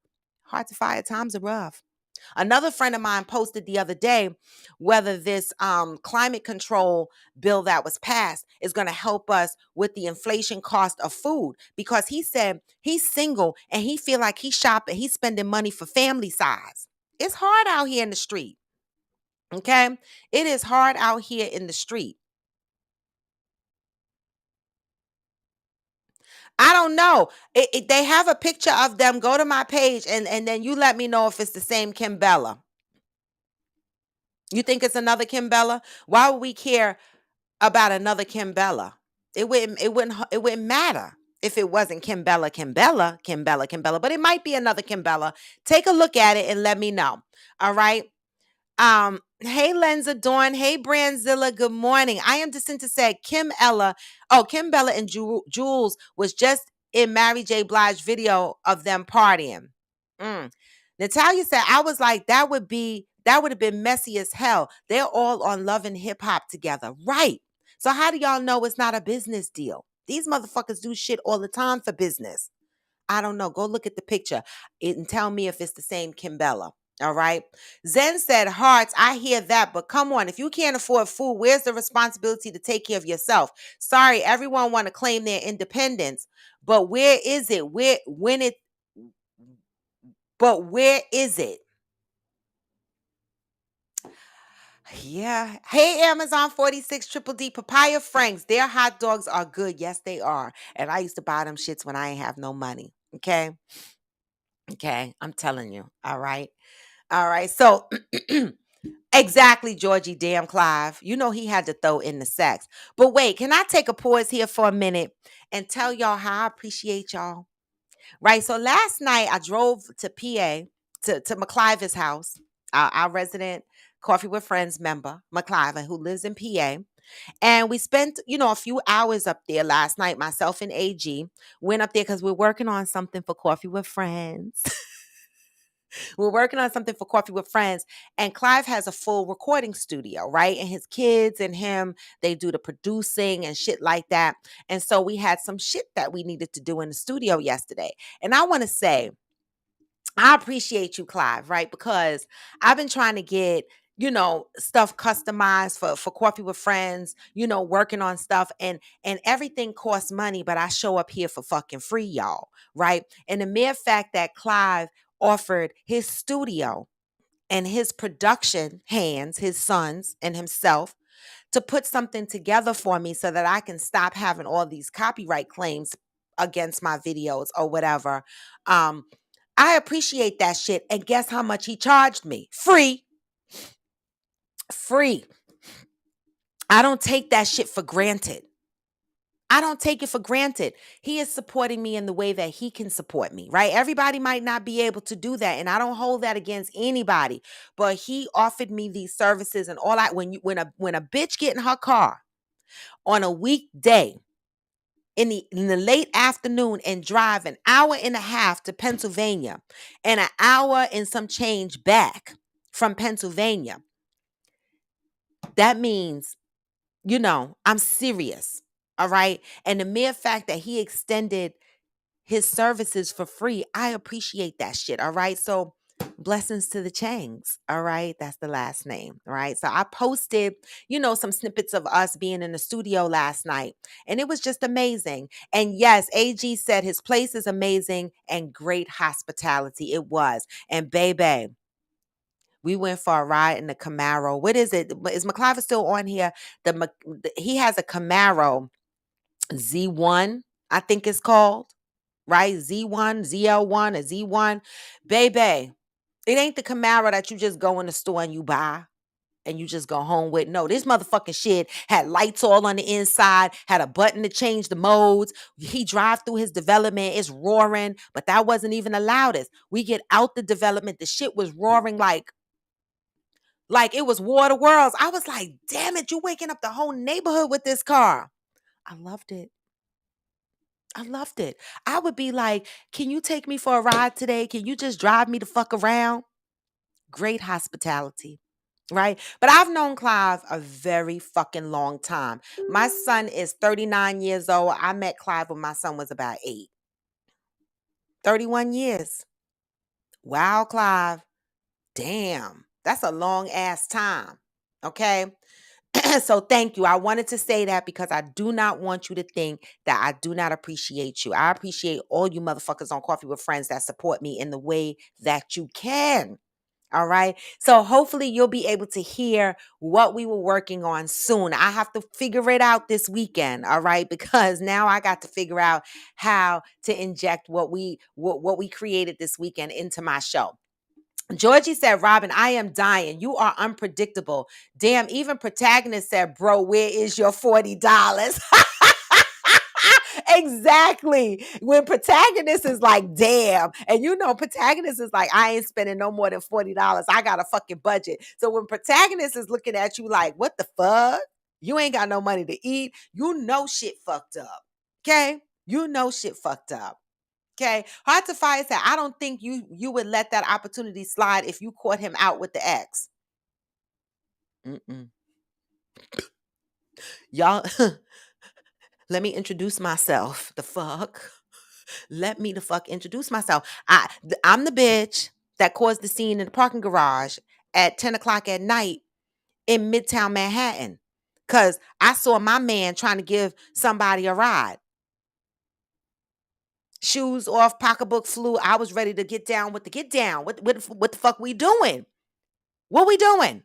Hard to fire. Times are rough. Another friend of mine posted the other day whether this climate control bill that was passed is going to help us with the inflation cost of food, because he said he's single and he feel like he's shopping, he's spending money for family size. It's hard out here in the street. Okay? It is hard out here in the street. I don't know. They have a picture of them. Go to my page and then you let me know if it's the same Kimbella. You think it's another Kimbella? Why would we care about another Kimbella? It wouldn't matter if it wasn't Kimbella. But it might be another Kimbella. Take a look at it and let me know. All right. Hey Lenza Dawn, hey Brandzilla, good morning. I am Jacinta said Kim Bella and Jules was just in Mary J. Blige video of them partying. Natalia said, I was like, that would have been messy as hell. They're all on Love and Hip Hop together. Right. So how do y'all know it's not a business deal? These motherfuckers do shit all the time for business. I don't know. Go look at the picture and tell me if it's the same Kimbella. All right. Zen said, Hearts, I hear that, but come on. If you can't afford food, where's the responsibility to take care of yourself? Sorry, everyone want to claim their independence, but where is it? Where is it? Yeah. Hey, Amazon 46 Triple D Papaya Franks. Their hot dogs are good. Yes, they are. And I used to buy them shits when I ain't have no money. Okay. Okay. I'm telling you. All right. All right. So exactly, Georgie damn Clive. You know he had to throw in the sex. But wait, can I take a pause here for a minute and tell y'all how I appreciate y'all? Right. So last night I drove to PA to McClive's house, our resident Coffee with Friends member, McClive, who lives in PA. And we spent, a few hours up there last night. Myself and AG went up there because we're working on something for Coffee with Friends. We're working on something for Coffee with Friends. And Clive has a full recording studio, right? And his kids and him, they do the producing and shit like that. And so we had some shit that we needed to do in the studio yesterday. And I want to say, I appreciate you, Clive, right? Because I've been trying to get, stuff customized for Coffee with Friends, working on stuff, and everything costs money, but I show up here for fucking free, y'all, right? And the mere fact that Clive offered his studio and his production hands, his sons and himself, to put something together for me so that I can stop having all these copyright claims against my videos or whatever. Um, I appreciate that shit. And guess how much he charged me? Free. Free. I don't take that shit for granted. I don't take it for granted. He is supporting me in the way that he can support me, right? Everybody might not be able to do that, and I don't hold that against anybody. But he offered me these services, and all I when a bitch get in her car on a weekday in the late afternoon and drive an hour and a half to Pennsylvania and an hour and some change back from Pennsylvania, that means, I'm serious. All right. And the mere fact that he extended his services for free, I appreciate that shit. All right. So blessings to the Changs. All right. That's the last name. All right. So I posted, some snippets of us being in the studio last night, and it was just amazing. And yes, AG said his place is amazing and great hospitality. It was. And baby, we went for a ride in the Camaro. What is it? Is McClive still on here? He has a Camaro Z1, I think it's called, right? Z1, ZL1, or Z1. Baby, it ain't the Camaro that you just go in the store and you buy and you just go home with. No, this motherfucking shit had lights all on the inside, had a button to change the modes. He drive through his development, it's roaring, but that wasn't even the loudest. We get out the development, the shit was roaring like it was War of the Worlds. I was like, damn it, you waking up the whole neighborhood with this car. I loved it. I loved it. I would be like, can you take me for a ride today? Can you just drive me the fuck around? Great hospitality. right? But I've known Clive a very fucking long time. My son is 39 years old. I met Clive when my son was about 8. 31 years. Wow, Clive. Damn. That's a long ass time. Okay? So thank you. I wanted to say that because I do not want you to think that I do not appreciate you. I appreciate all you motherfuckers on Coffee with Friends that support me in the way that you can. All right. So hopefully you'll be able to hear what we were working on soon. I have to figure it out this weekend. All right. Because now I got to figure out how to inject what we created this weekend into my show. Georgie said, Robin, I am dying. You are unpredictable. Damn, even Protagonist said, bro, where is your $40? Exactly. When Protagonist is like, damn. And you know, Protagonist is like, I ain't spending no more than $40. I got a fucking budget. So when Protagonist is looking at you like, what the fuck? You ain't got no money to eat. You know shit fucked up. Okay? You know shit fucked up. Okay. Heart to Fire said, I don't think you would let that opportunity slide if you caught him out with the ex. Mm-mm. Y'all, let me introduce myself. The fuck? Let me the fuck introduce myself. I'm the bitch that caused the scene in the parking garage at 10 o'clock at night in Midtown Manhattan. Because I saw my man trying to give somebody a ride. Shoes off, pocketbook flew. I was ready to get down with the get down. What the fuck we doing? What we doing?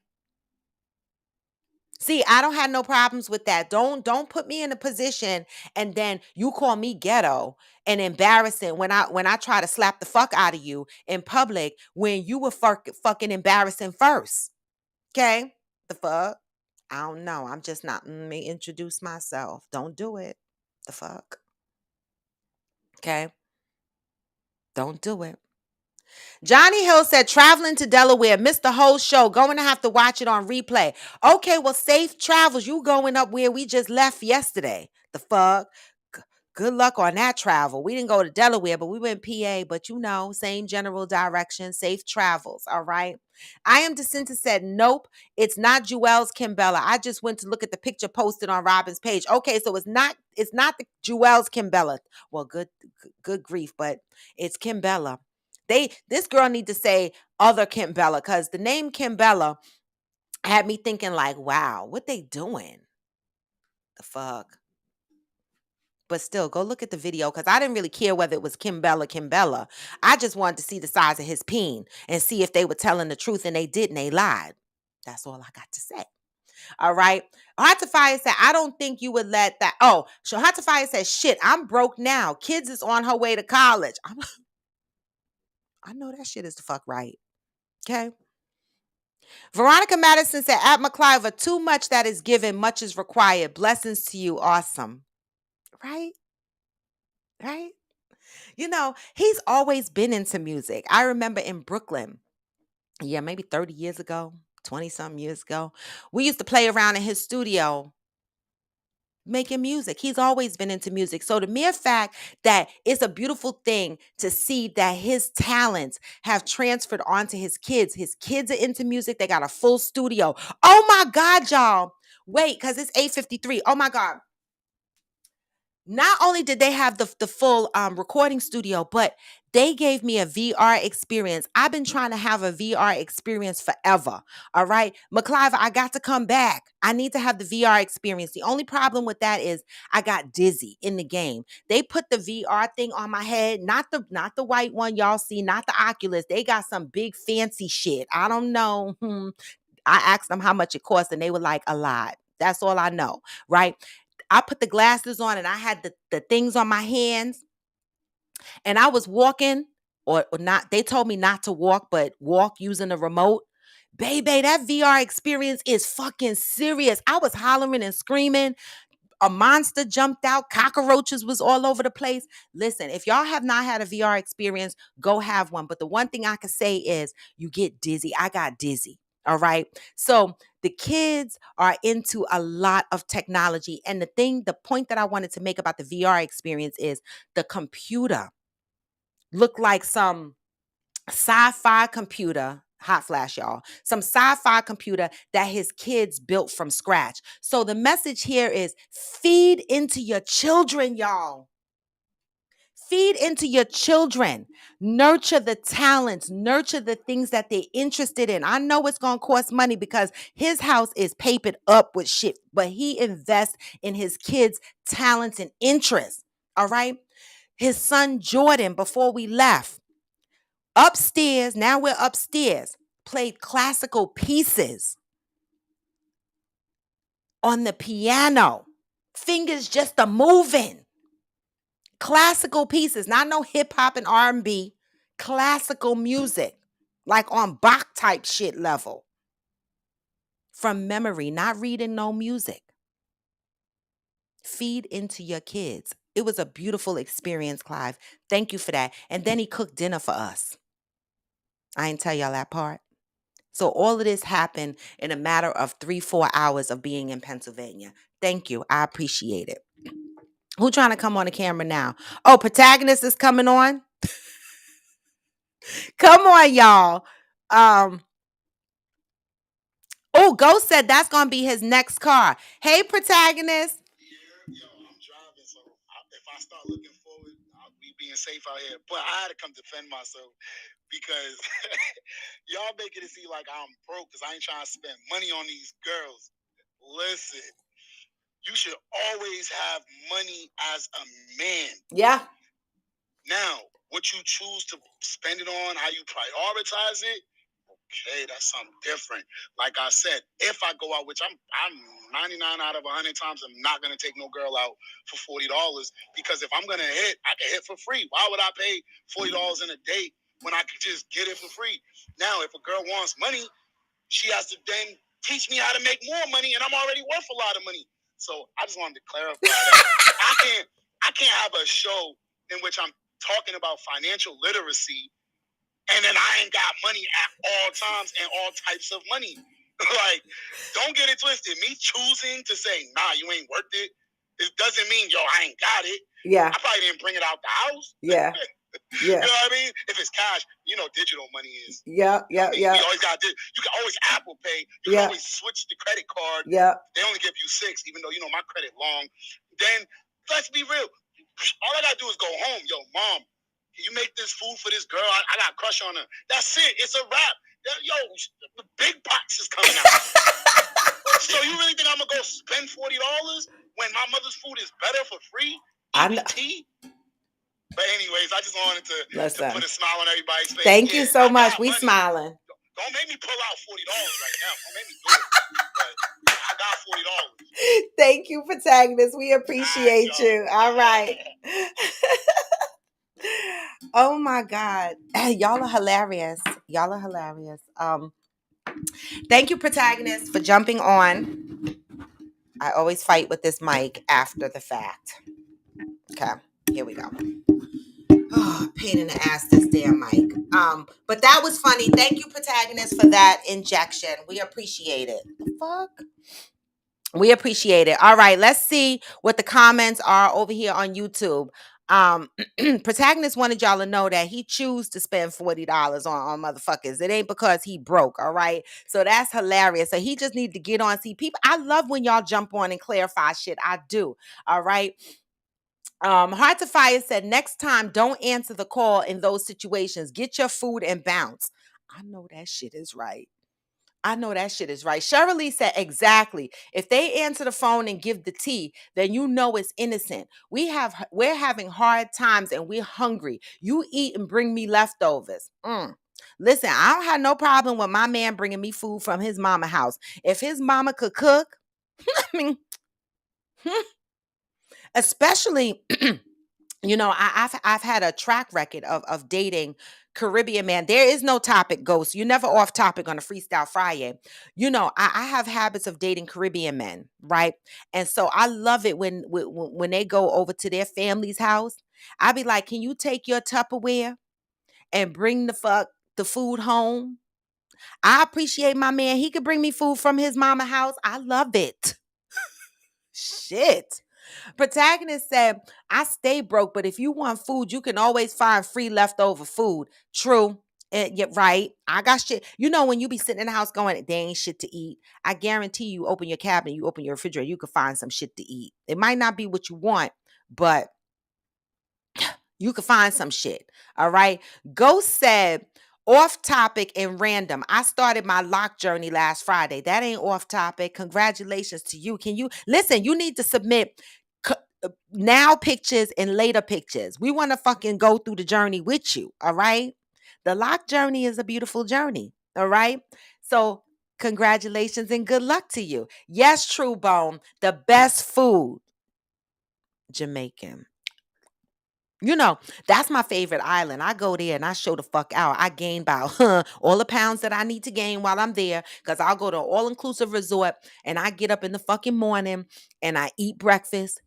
See, I don't have no problems with that. Don't put me in a position and then you call me ghetto and embarrassing when I try to slap the fuck out of you in public when you were fucking embarrassing first. Okay? The fuck? I don't know. I'm just not. Let me introduce myself. Don't do it. The fuck? Okay? Don't do it. Johnny Hill said, traveling to Delaware, missed the whole show. Going to have to watch it on replay. Okay, well, safe travels. You going up where we just left yesterday. The fuck? Good luck on that travel. We didn't go to Delaware, but we went PA, but you know, same general direction, safe travels. All right. I am DeCinta said, nope, it's not Jewel's Kimbella. I just went to look at the picture posted on Robin's page. Okay, so it's not the Jewel's Kimbella. Well, good grief, but it's Kimbella. This girl need to say other Kimbella because the name Kimbella had me thinking like, wow, what they doing? The fuck? But still, go look at the video because I didn't really care whether it was Kimbella. I just wanted to see the size of his peen and see if they were telling the truth, and they didn't. They lied. That's all I got to say. All right. Heart to Fire said, I don't think you would let that. Oh, so Heart to Fire said, shit, I'm broke now. Kids is on her way to college. I know that shit is the fuck right. Okay. Veronica Madison said, at McCliver, too much that is given, much is required. Blessings to you. Awesome. Right? Right? You know, he's always been into music. I remember in Brooklyn, yeah, maybe 30 years ago, 20 something years ago, we used to play around in his studio making music. He's always been into music. So the mere fact that it's a beautiful thing to see that his talents have transferred onto his kids are into music. They got a full studio. Oh my God, y'all. Wait, because it's 8:53. Oh my God. Not only did they have the full recording studio, but they gave me a VR experience. I've been trying to have a VR experience forever. All right. McCliver, I got to come back. I need to have the VR experience. The only problem with that is I got dizzy in the game. They put the VR thing on my head, not the white one y'all see, not the Oculus. They got some big fancy shit. I don't know. I asked them how much it cost, and they were like, a lot. That's all I know. Right. I put the glasses on and I had the things on my hands and I was walking or not. They told me not to walk, but walk using the remote. Baby, that VR experience is fucking serious. I was hollering and screaming. A monster jumped out. Cockroaches was all over the place. Listen, if y'all have not had a VR experience, go have one. But the one thing I can say is you get dizzy. I got dizzy. All right. So the kids are into a lot of technology. And the point that I wanted to make about the VR experience is the computer looked like some sci-fi computer Hot flash, y'all. Some sci-fi computer that his kids built from scratch. So the message here is feed into your children, y'all. Feed into your children. Nurture the talents, nurture the things that they're interested in. I know it's going to cost money because his house is papered up with shit, but he invests in his kids' talents and interests. All right. His son Jordan, before we left, upstairs, now we're upstairs, played classical pieces on the piano. Fingers just a moving. Classical pieces, not no hip hop and R&B, classical music, like on Bach type shit level. From memory, not reading no music. Feed into your kids. It was a beautiful experience, Clive. Thank you for that. And then he cooked dinner for us. I didn't tell y'all that part. So all of this happened in a matter of 3-4 hours of being in Pennsylvania. Thank you. I appreciate it. Who trying to come on the camera now? Oh, Protagonist is coming on. Come on, y'all. Oh, Ghost said that's gonna be his next car. Hey, Protagonist. Yo, I'm driving, so if I start looking forward, I'll be being safe out here. But I had to come defend myself because y'all making it seem like I'm broke because I ain't trying to spend money on these girls. Listen, you should always have money as a man. Yeah. Now, what you choose to spend it on, how you prioritize it, okay, that's something different. Like I said, if I go out, which I'm 99 out of 100 times, I'm not gonna take no girl out for $40 because if I'm gonna hit, I can hit for free. Why would I pay $40 in a date when I could just get it for free? Now, if a girl wants money, she has to then teach me how to make more money, and I'm already worth a lot of money. So I just wanted to clarify that I can't have a show in which I'm talking about financial literacy and then I ain't got money at all times and all types of money. Like, don't get it twisted. Me choosing to say, nah, you ain't worth it, it doesn't mean, yo, I ain't got it. Yeah. I probably didn't bring it out the house. Yeah. You Yeah. know what I mean? If it's cash, you know, digital money is. Yeah. Yeah. You Yeah. always got. You can always Apple Pay. You Yeah. can always switch the credit card. Yeah. They only give you 6, even though you know my credit long. Then let's be real. All I gotta do is go home. Yo, mom, can you make this food for this girl? I got a crush on her. That's it. It's a wrap. Yo, the big box is coming out. So you really think I'm gonna go spend $40 when my mother's food is better for free? EBT? But anyways, I just wanted to put a smile on everybody's face. Thank you so much. We money. smiling. Don't make me pull out $40 right now. Don't make me do it. But I got $40. Thank you, Protagonist. We appreciate you. All right. Oh my God. Y'all are hilarious. Y'all are hilarious. Thank you, Protagonist, for jumping on. I always fight with this mic after the fact. Okay, here we go. Oh, pain in the ass, this damn mic. But that was funny. Thank you, Protagonist, for that injection. We appreciate it. The fuck? We appreciate it. All right, let's see what the comments are over here on YouTube. Protagonist wanted y'all to know that he choose to spend $40 on motherfuckers. It ain't because he broke, all right? So that's hilarious. So he just need to get on. See, people, I love when y'all jump on and clarify shit. I do. All right. Heart to Fire said, next time, don't answer the call in those situations. Get your food and bounce. I know that shit is right. I know that shit is right. Shirley said, exactly. If they answer the phone and give the tea, then you know it's innocent. We're having hard times and we're hungry. You eat and bring me leftovers. Listen, I don't have no problem with my man bringing me food from his mama house. If his mama could cook, I mean, especially you know, I've had a track record of dating Caribbean man. There is no topic, Ghost. You're never off topic on a Freestyle Friday. You know, I have habits of dating Caribbean men, right? And so I love it when they go over to their family's house. I be like, can you take your Tupperware and bring the food home? I appreciate my man. He could bring me food from his mama house. I love it. Shit. Protagonist said, I stay broke, but if you want food, you can always find free leftover food. True. Yeah, right. I got shit. You know, when you be sitting in the house going, they ain't shit to eat. I guarantee you open your cabinet, you open your refrigerator, you can find some shit to eat. It might not be what you want, but you can find some shit. All right. Ghost said, off topic and random. I started my lock journey last Friday. That ain't off topic. Congratulations to you. Can you listen? You need to submit now pictures and later pictures. We want to fucking go through the journey with you. All right. The lock journey is a beautiful journey. All right. So, congratulations and good luck to you. Yes, True Bone, the best food, Jamaican. You know, that's my favorite island. I go there and I show the fuck out. I gain about all the pounds that I need to gain while I'm there because I'll go to an all inclusive resort and I get up in the fucking morning and I eat breakfast.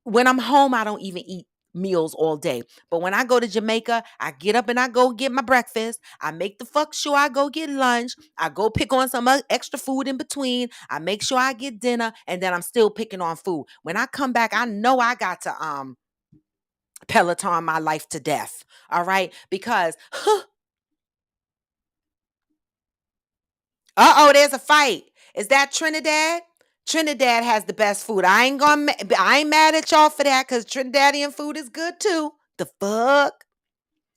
When I'm home, I don't even eat meals all day. But when I go to Jamaica, I get up and I go get my breakfast. I make the fuck sure I go get lunch. I go pick on some extra food in between. I make sure I get dinner and then I'm still picking on food. When I come back, I know I got to Peloton my life to death. All right? Because there's a fight. Is that Trinidad? Trinidad has the best food. I ain't mad at y'all for that because Trinidadian food is good too. The fuck?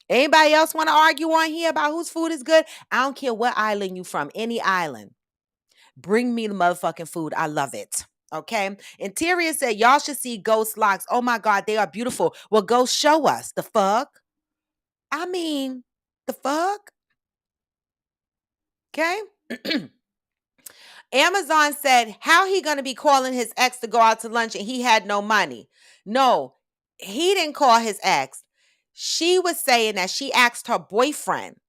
Anybody else want to argue on here about whose food is good? I don't care what island you from, any island. Bring me the motherfucking food. I love it. Okay. Interior said y'all should see ghost locks. Oh my God, they are beautiful. Well, go show us. The fuck? I mean, the fuck? Okay. Amazon said, how he going to be calling his ex to go out to lunch and he had no money? No, he didn't call his ex. She was saying that she asked her boyfriend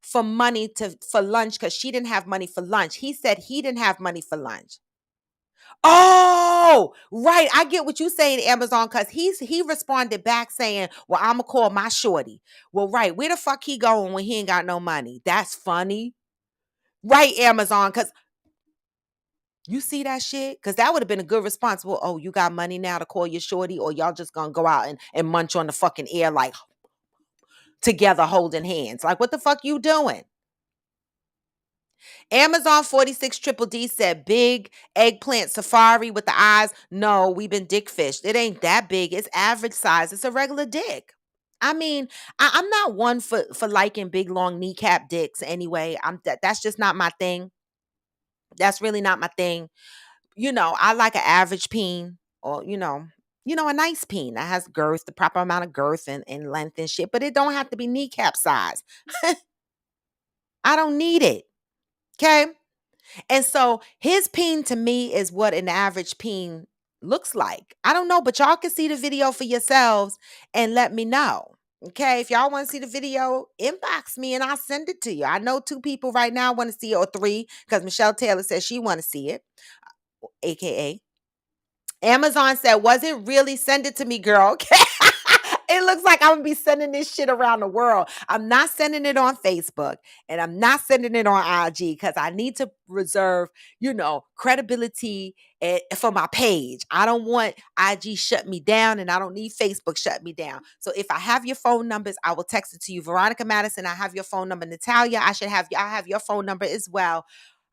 for money for lunch because she didn't have money for lunch. He said he didn't have money for lunch. Oh, right. I get what you're saying, Amazon, because he responded back saying, well, I'm gonna call my shorty. Well, right. Where the fuck he going when he ain't got no money? That's funny. Right, Amazon, because you see that shit? Because that would have been a good response. Well, oh, you got money now to call your shorty, or y'all just gonna go out and munch on the fucking air like together holding hands. Like, what the fuck you doing? Amazon 46 Triple D said big eggplant safari with the eyes. No, we've been dick fished. It ain't that big. It's average size. It's a regular dick. I mean, I'm not one for liking big long kneecap dicks anyway. That's just not my thing. That's really not my thing. I like an average peen or, a nice peen that has girth, the proper amount of girth and length and shit, but it don't have to be kneecap size. I don't need it. Okay. And so his peen to me is what an average peen looks like. I don't know, but y'all can see the video for yourselves and let me know. Okay, if y'all want to see the video, inbox me and I'll send it to you. I know 2 people right now want to see it, or 3, because Michelle Taylor says she want to see it, aka Amazon said, was it really? Send it to me, girl. Okay. It looks like I'm going to be sending this shit around the world. I'm not sending it on Facebook and I'm not sending it on IG because I need to reserve, credibility for my page. I don't want IG shut me down and I don't need Facebook shut me down. So if I have your phone numbers, I will text it to you. Veronica Madison, I have your phone number. Natalia, I have your phone number as well.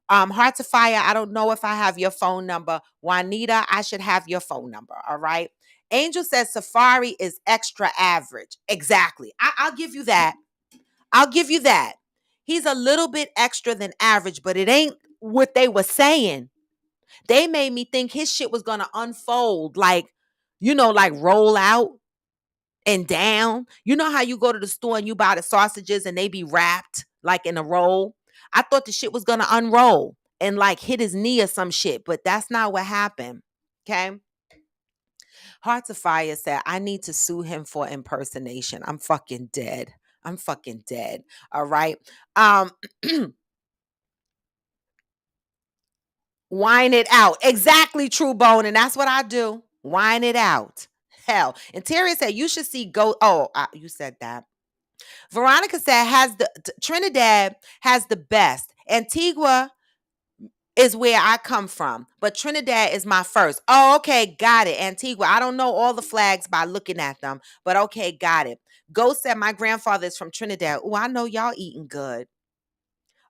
Heart to Fire, I don't know if I have your phone number. Juanita, I should have your phone number. All right. Angel says Safari is extra average. Exactly. I'll give you that. I'll give you that. He's a little bit extra than average, but it ain't what they were saying. They made me think his shit was going to unfold like roll out and down. You know how you go to the store and you buy the sausages and they be wrapped like in a roll? I thought the shit was going to unroll and like hit his knee or some shit, but that's not what happened. Okay. Hearts of Fire said, I need to sue him for impersonation. I'm fucking dead. I'm fucking dead. All right. Whine it out. Exactly, True Bone. And that's what I do. Whine it out. Hell. Interior said, you should see go. Oh, you said that. Veronica said, Trinidad has the best. Antigua is where I come from, but Trinidad is my first. Oh, okay, got it. Antigua. I don't know all the flags by looking at them, but okay, got it. Ghost said my grandfather is from Trinidad. Oh, I know y'all eating good.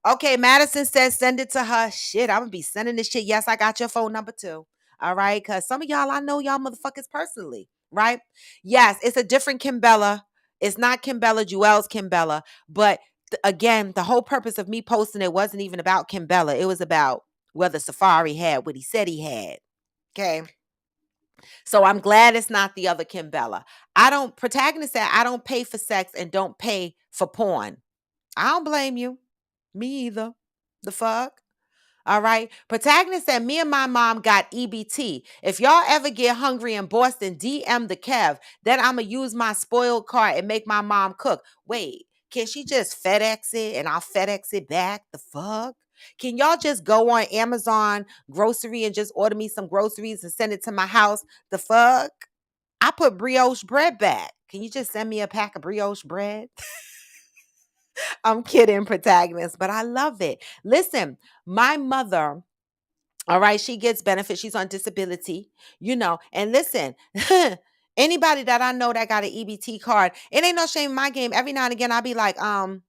Okay, Madison says send it to her. Shit, I'm gonna be sending this shit. Yes, I got your phone number too. All right, because some of y'all, I know y'all motherfuckers personally, right? Yes, it's a different Kimbella. It's not Kimbella, Jewel's Kimbella. But again, the whole purpose of me posting it wasn't even about Kimbella. It was about whether Safari had what he said he had. Okay. So I'm glad it's not the other Kimbella. Protagonist said, I don't pay for sex and don't pay for porn. I don't blame you. Me either. The fuck? All right. Protagonist said, me and my mom got EBT. If y'all ever get hungry in Boston, DM the Kev. Then I'm going to use my spoiled card and make my mom cook. Wait, can she just FedEx it and I'll FedEx it back? The fuck? Can y'all just go on Amazon grocery and just order me some groceries and send it to my house? The fuck? I put brioche bread back. Can you just send me a pack of brioche bread? I'm kidding, protagonist, but I love it. Listen, my mother, all right, she gets benefits. She's on disability, and listen, anybody that I know that got an EBT card, it ain't no shame in my game. Every now and again, I'll be like, are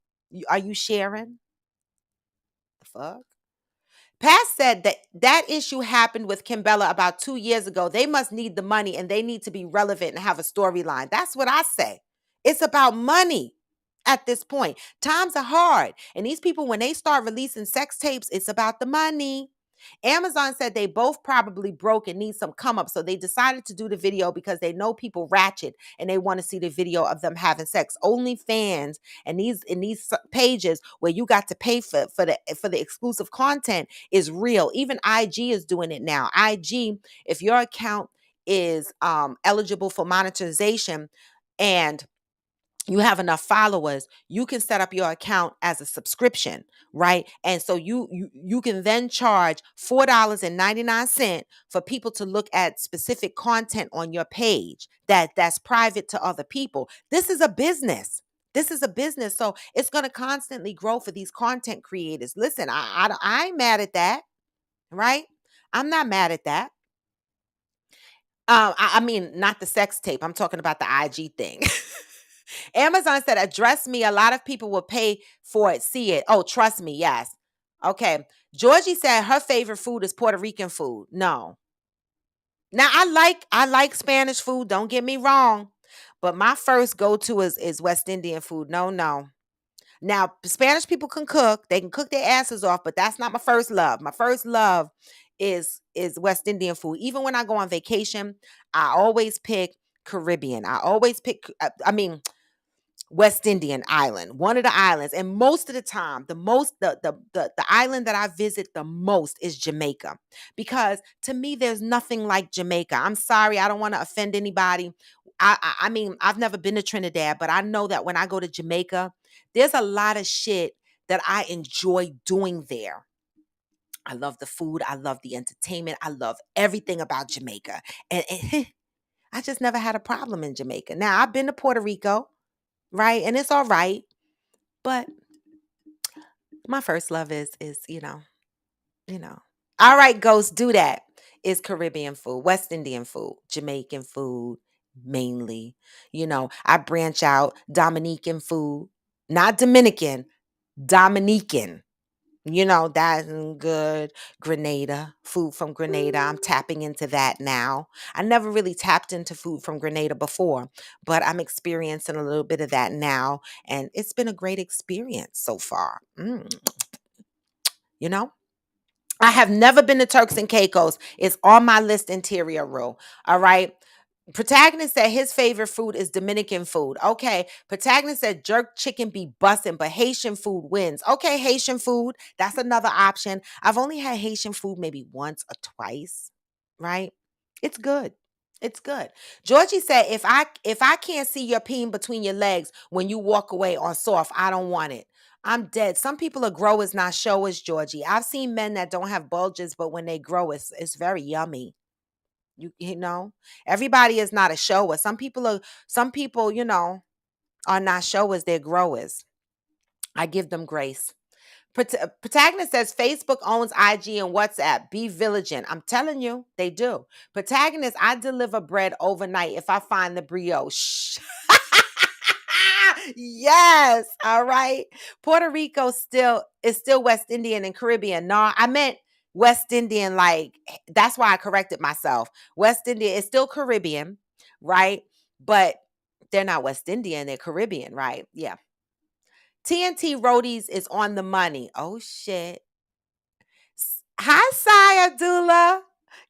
you sharing? The fuck? Pat said that issue happened with Kimbella about 2 years ago. They must need the money and they need to be relevant and have a storyline. That's what I say. It's about money at this point. Times are hard. And these people, when they start releasing sex tapes, it's about the money. Amazon said they both probably broke and need some come up. So they decided to do the video because they know people ratchet and they want to see the video of them having sex. OnlyFans and these pages where you got to pay for the exclusive content is real. Even IG is doing it now. IG, if your account is eligible for monetization and you have enough followers, you can set up your account as a subscription, right? And so you can then charge $4.99 for people to look at specific content on your page that's private to other people. This is a business. This is a business. So it's going to constantly grow for these content creators. Listen, I ain't mad at that, right? I'm not mad at that. I mean, not the sex tape. I'm talking about the IG thing. Amazon said, address me. A lot of people will pay for it, see it. Oh, trust me. Yes. Okay. Georgie said her favorite food is Puerto Rican food. No. Now I like Spanish food. Don't get me wrong. But my first go-to is West Indian food. No, no. Now, Spanish people can cook. They can cook their asses off, but that's not my first love. My first love is West Indian food. Even when I go on vacation, I always pick Caribbean. I always pick I mean West Indian island, one of the islands. And most of the time, the island that I visit the most is Jamaica. Because to me, there's nothing like Jamaica. I'm sorry, I don't want to offend anybody. I mean, I've never been to Trinidad, but I know that when I go to Jamaica, there's a lot of shit that I enjoy doing there. I love the food. I love the entertainment. I love everything about Jamaica. And I just never had a problem in Jamaica. Now, I've been to Puerto Rico, right? And it's all right. But my first love is. All right, Ghost, do that. Is Caribbean food, West Indian food, Jamaican food, mainly. I branch out Dominican food, not Dominican, Dominican. That's good. Grenada, food from Grenada. I'm tapping into that now. I never really tapped into food from Grenada before, but I'm experiencing a little bit of that now. And it's been a great experience so far. You know? I have never been to Turks and Caicos. It's on my list, interior rule. All right. Protagonist said his favorite food is Dominican food. Okay. Protagonist said jerk chicken be bussin', but Haitian food wins. Okay, Haitian food. That's another option. I've only had Haitian food maybe once or twice, right? It's good. It's good. Georgie said, if I can't see your peen between your legs when you walk away on soft, I don't want it. I'm dead. Some people are growers, not showers, Georgie. I've seen men that don't have bulges, but when they grow, it's very yummy. You know, everybody is not a shower. Some people are not showers, they're growers. I give them grace. Protagonist says Facebook owns IG and WhatsApp. Be vigilant. I'm telling you, they do. Protagonist, I deliver bread overnight if I find the brioche. Yes. All right. Puerto Rico still West Indian and Caribbean. No, I meant West Indian, like that's why I corrected myself. West Indian is still Caribbean, right? But they're not West Indian, they're Caribbean, right? Yeah. TNT Roadies is on the money. Oh shit. Hi, Sai Abdullah.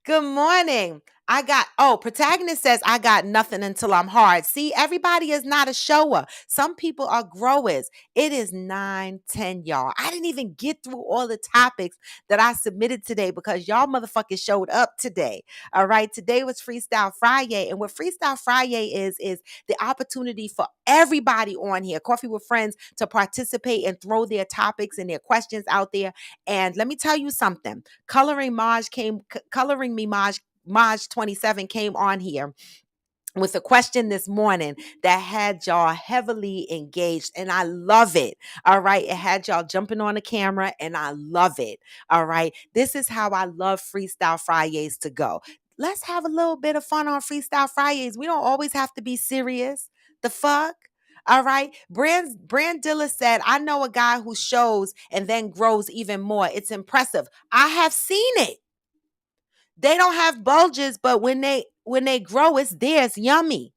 Good morning. Protagonist says, I got nothing until I'm hard. See, everybody is not a shower. Some people are growers. It is 9:10, y'all. I didn't even get through all the topics that I submitted today because y'all motherfuckers showed up today. All right. Today was Freestyle Friday. And what Freestyle Friday is the opportunity for everybody on here, Coffee with Friends, to participate and throw their topics and their questions out there. And let me tell you something. Coloring me Maj 27 came on here with a question this morning that had y'all heavily engaged, and I love it. All right. It had y'all jumping on the camera, and I love it. All right. This is how I love Freestyle Fridays to go. Let's have a little bit of fun on Freestyle Fridays. We don't always have to be serious. The fuck? All right. Brandilla said, I know a guy who shows and then grows even more. It's impressive. I have seen it. They don't have bulges, but when they grow, it's there. It's yummy.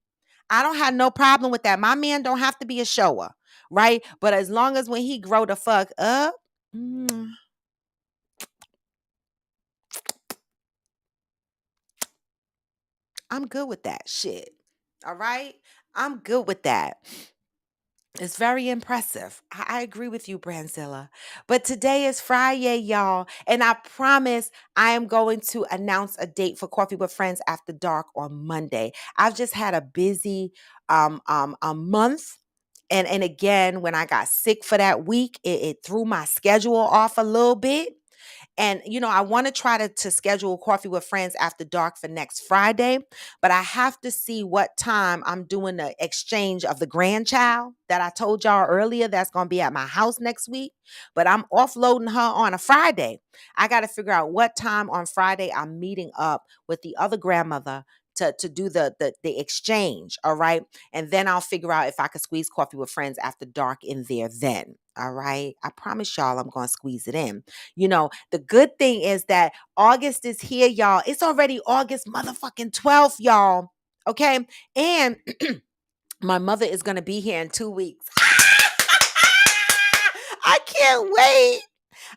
I don't have no problem with that. My man don't have to be a shower, right? But as long as when he grow the fuck up, mm, I'm good with that shit. All right? I'm good with that. It's very impressive. I agree with you, Branzilla. But today is Friday, y'all. And I promise I am going to announce a date for Coffee with Friends After Dark on Monday. I've just had a busy a month. And again, when I got sick for that week, it threw my schedule off a little bit. And, I want to try to schedule Coffee with Friends After Dark for next Friday, but I have to see what time I'm doing the exchange of the grandchild that I told y'all earlier that's going to be at my house next week. But I'm offloading her on a Friday. I got to figure out what time on Friday I'm meeting up with the other grandmother to do the exchange. All right. And then I'll figure out if I could squeeze Coffee with Friends After Dark in there then. All right. I promise y'all I'm going to squeeze it in. The good thing is that August is here, y'all. It's already August motherfucking 12th, y'all. Okay. And my mother is going to be here in 2 weeks. I can't wait.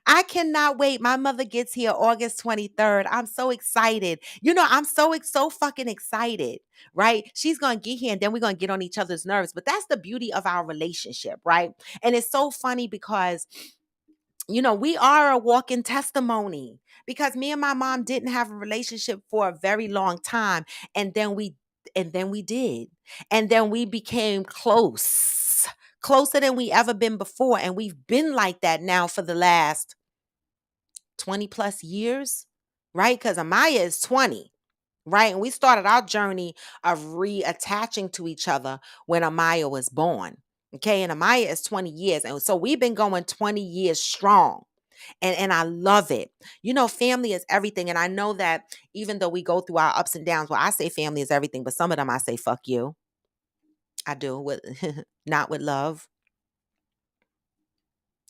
I cannot wait. My mother gets here August 23rd. I'm so excited. I'm so fucking excited, right? She's going to get here and then we're going to get on each other's nerves. But that's the beauty of our relationship, right? And it's so funny because we are a walking testimony because me and my mom didn't have a relationship for a very long time. And then we did. And then we became closer than we ever been before. And we've been like that now for the last 20 plus years, right? Because Amaya is 20, right? And we started our journey of reattaching to each other when Amaya was born. Okay. And Amaya is 20 years. And so we've been going 20 years strong. And I love it. Family is everything. And I know that even though we go through our ups and downs, well, I say family is everything, but some of them I say, fuck you. I do with not with love,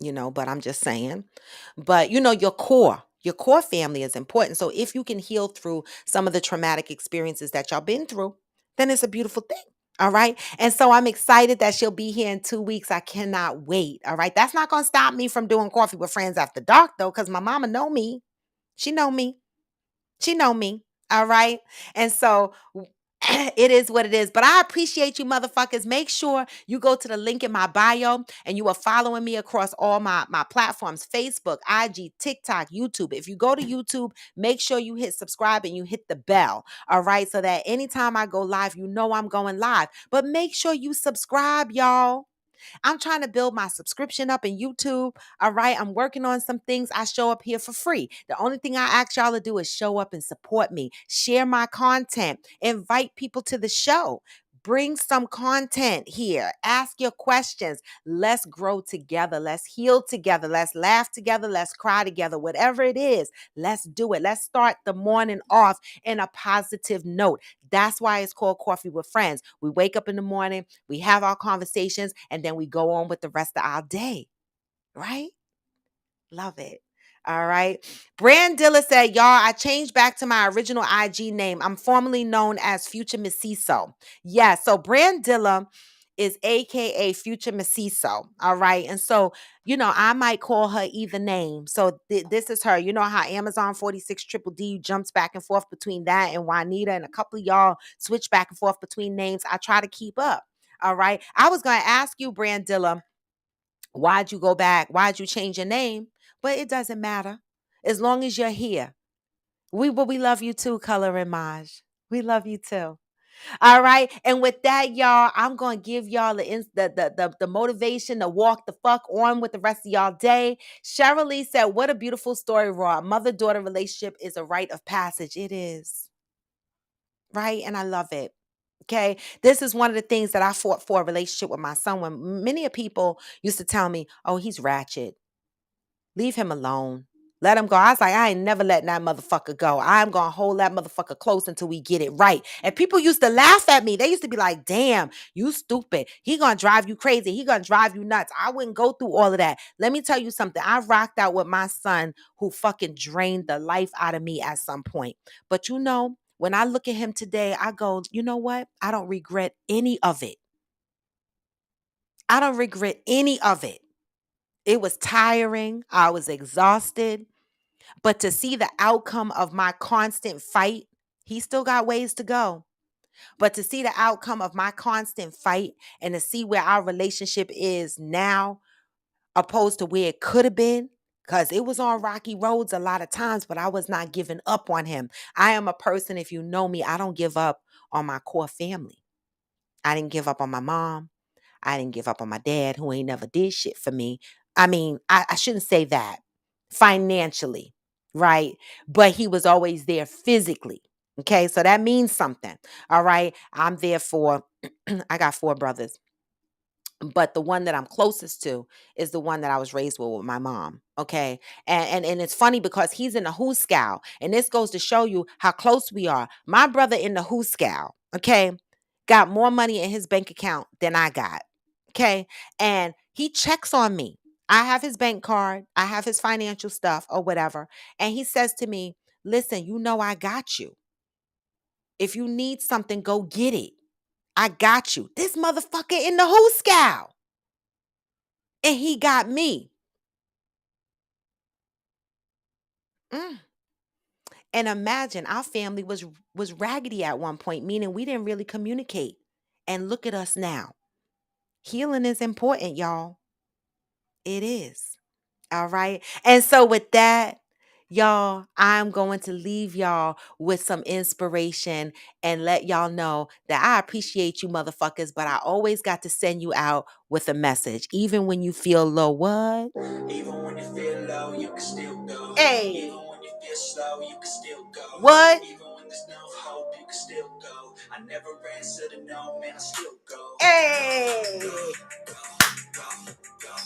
but I'm just saying. But your core family is important. So if you can heal through some of the traumatic experiences that y'all been through, then it's a beautiful thing. All right. And so I'm excited that she'll be here in 2 weeks. I cannot wait. All right. That's not going to stop me from doing Coffee with Friends After Dark, though, because my mama know me. She know me. She know me. All right. And so it is what it is. But I appreciate you motherfuckers. Make sure you go to the link in my bio and you are following me across all my platforms, Facebook, IG, TikTok, YouTube. If you go to YouTube, make sure you hit subscribe and you hit the bell. All right. So that anytime I go live, I'm going live. But make sure you subscribe, y'all. I'm trying to build my subscription up in YouTube. All right. I'm working on some things. I show up here for free. The only thing I ask y'all to do is show up and support me, share my content, invite people to the show. Bring some content here. Ask your questions. Let's grow together. Let's heal together. Let's laugh together. Let's cry together. Whatever it is, let's do it. Let's start the morning off in a positive note. That's why it's called Coffee with Friends. We wake up in the morning, we have our conversations, and then we go on with the rest of our day. Right? Love it. All right. Brandilla said, y'all, I changed back to my original IG name. I'm formerly known as Future Mestizo. Yeah. So Brandilla is AKA Future Mestizo. All right. And so, I might call her either name. So this is her. You know how Amazon 46 Triple D jumps back and forth between that and Juanita, and a couple of y'all switch back and forth between names. I try to keep up. All right. I was going to ask you, Brandilla, why'd you go back? Why'd you change your name? But it doesn't matter. As long as you're here. We love you too, Color and Maj. We love you too. All right. And with that, y'all, I'm gonna give y'all the motivation to walk the fuck on with the rest of y'all day. Cheryl Lee said, what a beautiful story, Raw. Mother-daughter relationship is a rite of passage. It is. Right? And I love it. Okay. This is one of the things that I fought for a relationship with my son when many people used to tell me, oh, he's ratchet. Leave him alone. Let him go. I was like, I ain't never letting that motherfucker go. I'm going to hold that motherfucker close until we get it right. And people used to laugh at me. They used to be like, damn, you stupid. He going to drive you crazy. He going to drive you nuts. I wouldn't go through all of that. Let me tell you something. I rocked out with my son who fucking drained the life out of me at some point. But when I look at him today, I go, you know what? I don't regret any of it. I don't regret any of it. It was tiring. I was exhausted. But to see the outcome of my constant fight, he still got ways to go. But to see the outcome of my constant fight and to see where our relationship is now, opposed to where it could have been, because it was on rocky roads a lot of times, but I was not giving up on him. I am a person, if you know me, I don't give up on my core family. I didn't give up on my mom. I didn't give up on my dad, who ain't never did shit for me. I mean, I shouldn't say that financially, right? But he was always there physically. Okay, so that means something. All right. I'm there for, I got 4 brothers, but the one that I'm closest to is the one that I was raised with my mom. Okay. And it's funny because he's in the Who Scout. And this goes to show you how close we are. My brother in the Who Scout, okay, got more money in his bank account than I got. Okay. And he checks on me. I have his bank card, I have his financial stuff or whatever. And he says to me, listen, I got you. If you need something, go get it. I got you. This motherfucker in the Who Scout. And he got me. Mm. And imagine our family was raggedy at one point, meaning we didn't really communicate. And look at us now. Healing is important, y'all. It is. All right. And so with that, y'all, I'm going to leave y'all with some inspiration and let y'all know that I appreciate you motherfuckers, but I always got to send you out with a message, even when you feel low. What? Even when you feel low, you can still go. Hey. Even when you feel slow, you can still go. What? Even when there's no hope, you can still go. I never answer to no, man, I still go. Hey. Go, go, go, go.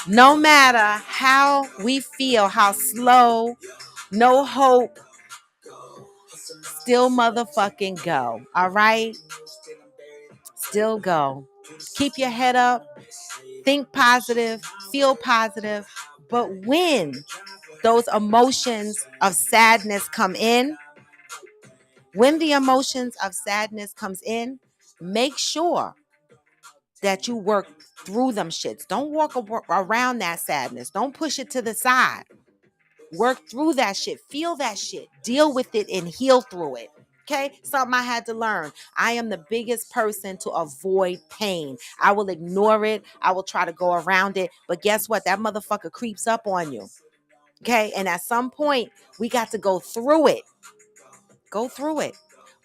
No matter how we feel, how slow, no hope, still motherfucking go. All right? Still go. Keep your head up. Think positive. Feel positive. But when those emotions of sadness come in, when the emotions of sadness comes in, make sure that you work through them shits. Don't walk around that sadness. Don't push it to the side. Work through that shit. Feel that shit. Deal with it and heal through it. Okay? Something I had to learn. I am the biggest person to avoid pain. I will ignore it. I will try to go around it. But guess what? That motherfucker creeps up on you. Okay? And at some point, we got to go through it. Go through it.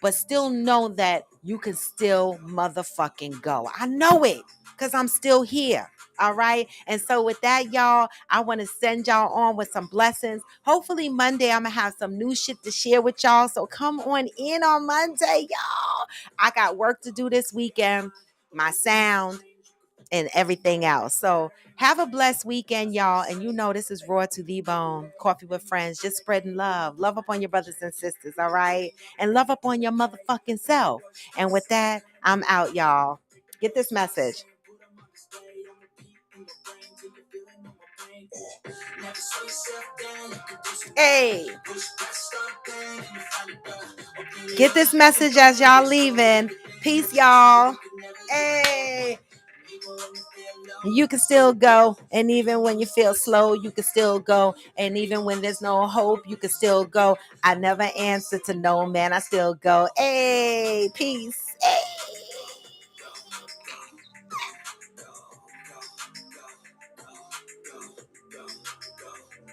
but still know that you can still motherfucking go. I know it because I'm still here. All right. And so with that, y'all, I want to send y'all on with some blessings. Hopefully Monday, I'm going to have some new shit to share with y'all. So come on in on Monday, y'all. I got work to do this weekend, my sound and everything else. So have a blessed weekend, y'all. And you know, this is Raw to the Bone, Coffee with Friends, just spreading love. Love up on your brothers and sisters, all right? And love up on your motherfucking self. And with that, I'm out, y'all. Get this message. Hey, get this message as y'all leaving. Peace, y'all. Hey. You can still go. And even when you feel slow, you can still go. And even when there's no hope, you can still go. I never answer to no man. I still go. Hey, peace. Hey.